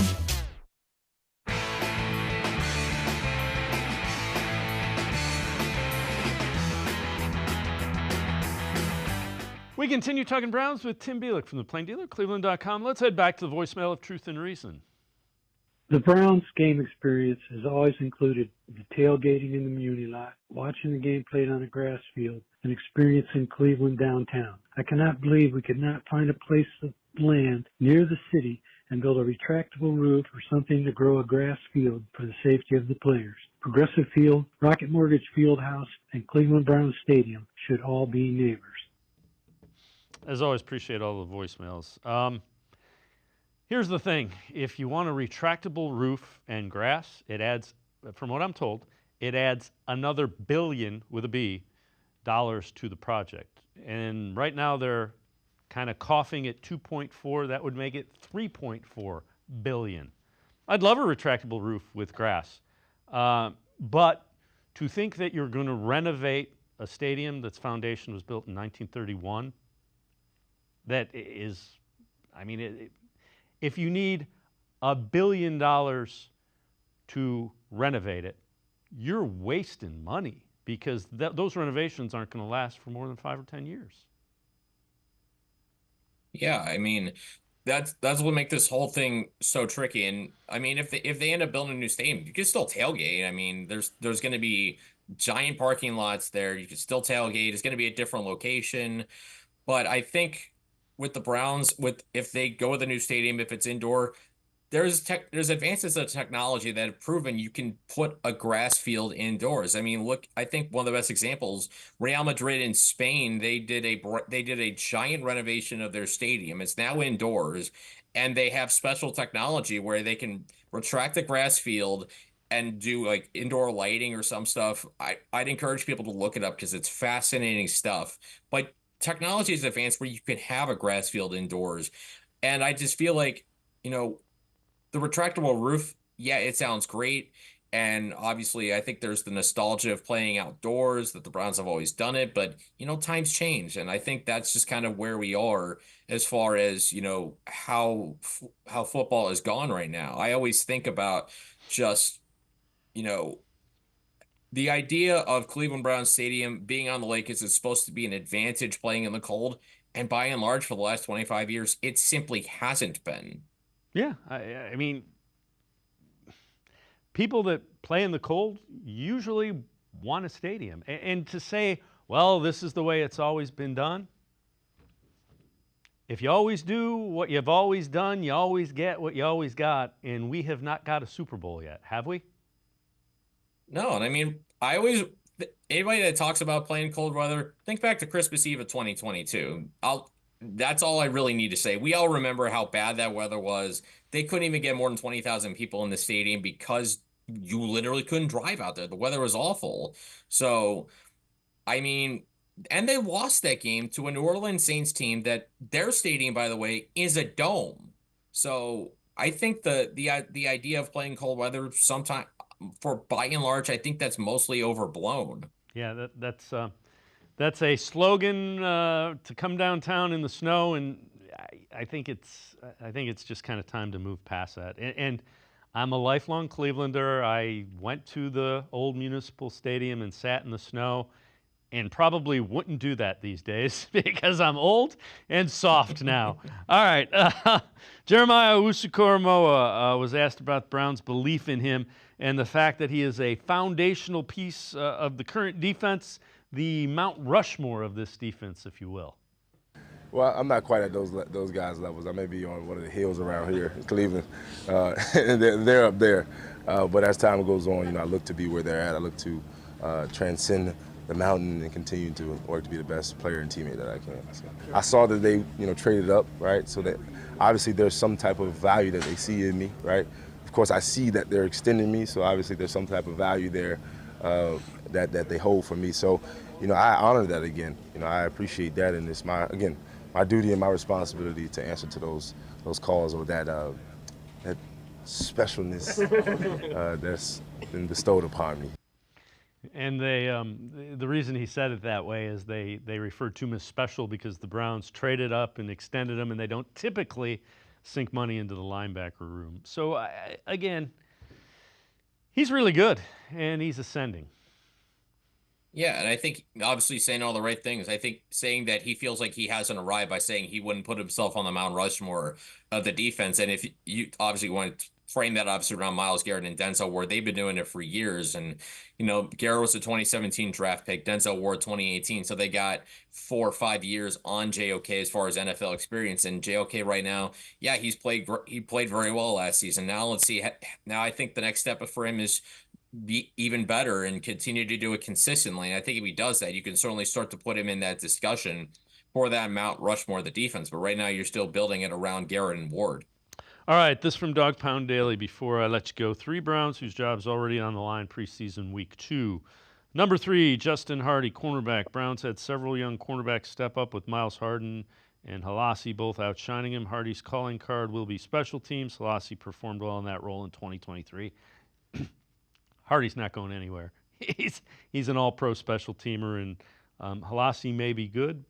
We continue talking Browns with Tim Bielik from the Plain Dealer, cleveland.com. Let's head back to the voicemail of Truth and Reason. The Browns game experience has always included the tailgating in the Muni lot, watching the game played on a grass field, and experiencing Cleveland downtown. I cannot believe we could not find a place of land near the city and build a retractable roof or something to grow a grass field for the safety of the players. Progressive Field, Rocket Mortgage Fieldhouse, and Cleveland Browns Stadium should all be neighbors. As always, appreciate all the voicemails. Here's the thing. If you want a retractable roof and grass, it adds, from what I'm told, it adds another billion with a B to the project. And right now they're kind of coughing at 2.4. That would make it 3.4 billion. I'd love a retractable roof with grass. But to think that you're going to renovate a stadium that's foundation was built in 1931, that is, I mean, if you need $1 billion to renovate it, you're wasting money because those renovations aren't going to last for more than 5 or 10 years. Yeah, I mean, that's what makes this whole thing so tricky. And I mean, if they end up building a new stadium, you can still tailgate. I mean, there's going to be giant parking lots there. You can still tailgate. It's going to be a different location. But I think with the Browns, if they go with a new stadium, if it's indoor, there's advances of technology that have proven you can put a grass field indoors. I mean, look, I think one of the best examples, Real Madrid in Spain, they did a giant renovation of their stadium. It's now indoors, and they have special technology where they can retract the grass field and do like indoor lighting or some stuff. I'd encourage people to look it up because it's fascinating stuff. But technology is advanced where you can have a grass field indoors. And I just feel like, the retractable roof, yeah, it sounds great. And obviously, I think there's the nostalgia of playing outdoors that the Browns have always done it. But, times change. And I think that's just kind of where we are as far as, how football is gone right now. I always think about just, the idea of Cleveland Browns Stadium being on the lake is supposed to be an advantage playing in the cold. And by and large, for the last 25 years, it simply hasn't been. Yeah, I mean, people that play in the cold usually want a stadium. And to say, well, this is the way it's always been done, if you always do what you've always done, you always get what you always got, and we have not got a Super Bowl yet, have we? No, and I mean, anybody that talks about playing cold weather, think back to Christmas Eve of 2022. That's all I really need to say. We all remember how bad that weather was. They couldn't even get more than 20,000 people in the stadium because you literally couldn't drive out there. The weather was awful. So, I mean, and they lost that game to a New Orleans Saints team that their stadium, by the way, is a dome. So I think the idea of playing cold weather sometime, for by and large, I think that's mostly overblown. Yeah, that's a slogan to come downtown in the snow, and I think it's just kind of time to move past that. And I'm a lifelong Clevelander. I went to the old municipal stadium and sat in the snow, and probably wouldn't do that these days because I'm old and soft now. All right, Jeremiah Owusu-Koramoah was asked about the Browns' belief in him and the fact that he is a foundational piece of the current defense, the Mount Rushmore of this defense, if you will. Well, I'm not quite at those guys' levels. I may be on one of the hills around here in Cleveland. They're up there. But as time goes on, I look to be where they're at. I look to transcend the mountain and continue to work to be the best player and teammate that I can. So I saw that they, traded up, right? So that obviously there's some type of value that they see in me, right? Of course, I see that they're extending me, so obviously there's some type of value there that they hold for me. So, I honor that again. I appreciate that, and it's my duty and my responsibility to answer to those calls or that specialness that's been bestowed upon me. And the reason he said it that way is they referred to him as special because the Browns traded up and extended him, and they don't typically sink money into the linebacker room. So, again, he's really good, and he's ascending. Yeah, and I think obviously saying all the right things. I think saying that he feels like he hasn't arrived by saying he wouldn't put himself on the Mount Rushmore of the defense. And if you obviously want to frame that obviously around Myles Garrett and Denzel Ward, they've been doing it for years. And, Garrett was a 2017 draft pick, Denzel Ward 2018. So they got 4 or 5 years on JOK as far as NFL experience. And JOK right now, yeah, he played very well last season. Now let's see. Now I think the next step for him is be even better and continue to do it consistently. And I think if he does that, you can certainly start to put him in that discussion for that Mount Rushmore of the defense. But right now you're still building it around Garrett and Ward. All right, this from Dog Pound Daily before I let you go. 3 Browns whose job's already on the line preseason week 2. Number 3, Justin Hardy, cornerback. Browns had several young cornerbacks step up with Miles Harden and Halasi both outshining him. Hardy's calling card will be special teams. Halasi performed well in that role in 2023. Hardy's not going anywhere. He's an all-pro special teamer, and Halasi may be good,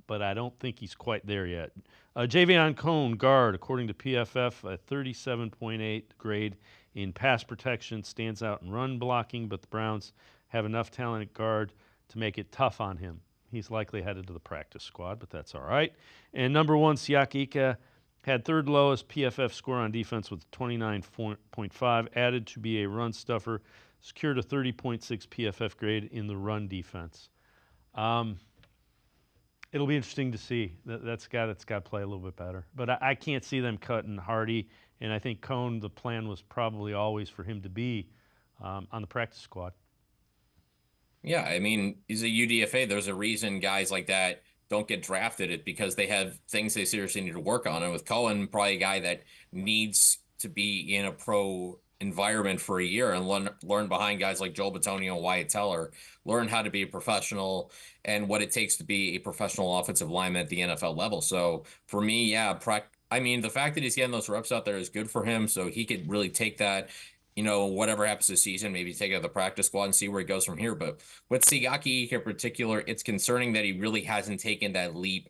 but I don't think he's quite there yet. Javion Cone, guard, according to PFF, a 37.8 grade in pass protection, stands out in run blocking, but the Browns have enough talent at guard to make it tough on him. He's likely headed to the practice squad, but that's all right. And number 1, Siak Ika had third lowest PFF score on defense with 29.5, added to be a run stuffer, secured a 30.6 PFF grade in the run defense. It'll be interesting to see. That's got to play a little bit better. But I can't see them cutting Hardy, and I think Cone, the plan was probably always for him to be on the practice squad. Yeah, I mean, he's a UDFA. There's a reason guys like that don't get drafted. It because they have things they seriously need to work on. And with Cohen, probably a guy that needs to be in a pro environment for a year and learn behind guys like Joel Bitonio and Wyatt Teller, learn how to be a professional and what it takes to be a professional offensive lineman at the NFL level. So for me, yeah, I mean, the fact that he's getting those reps out there is good for him. So he could really take that, you know, whatever happens this season, maybe take out the practice squad and see where he goes from here. But with Siak Ika in particular, it's concerning that he really hasn't taken that leap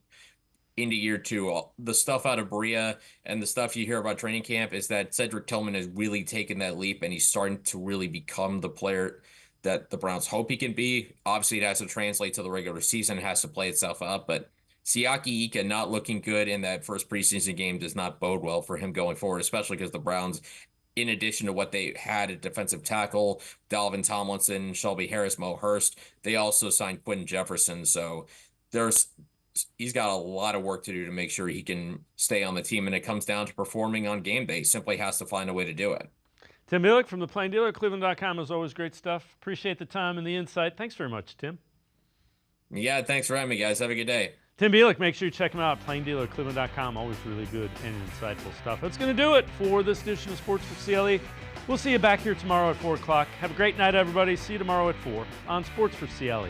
into year 2. The stuff out of Berea and the stuff you hear about training camp is that Cedric Tillman has really taken that leap and he's starting to really become the player that the Browns hope he can be. Obviously, it has to translate to the regular season. It has to play itself out. But Siak Ika not looking good in that first preseason game does not bode well for him going forward, especially because the Browns, in addition to what they had at defensive tackle, Dalvin Tomlinson, Shelby Harris, Mo Hurst, they also signed Quentin Jefferson. So he's got a lot of work to do to make sure he can stay on the team, and it comes down to performing on game day. He simply has to find a way to do it. Tim Bielik from the Plain Dealer, cleveland.com, is always great stuff. Appreciate the time and the insight. Thanks very much, Tim. Yeah, thanks for having me, guys. Have a good day. Tim Bielik, make sure you check him out, Plain Dealer, cleveland.com. Always really good and insightful stuff. That's going to do it for this edition of Sports for CLE. We'll see you back here tomorrow at 4 o'clock. Have a great night, everybody. See you tomorrow at 4 on Sports for CLE.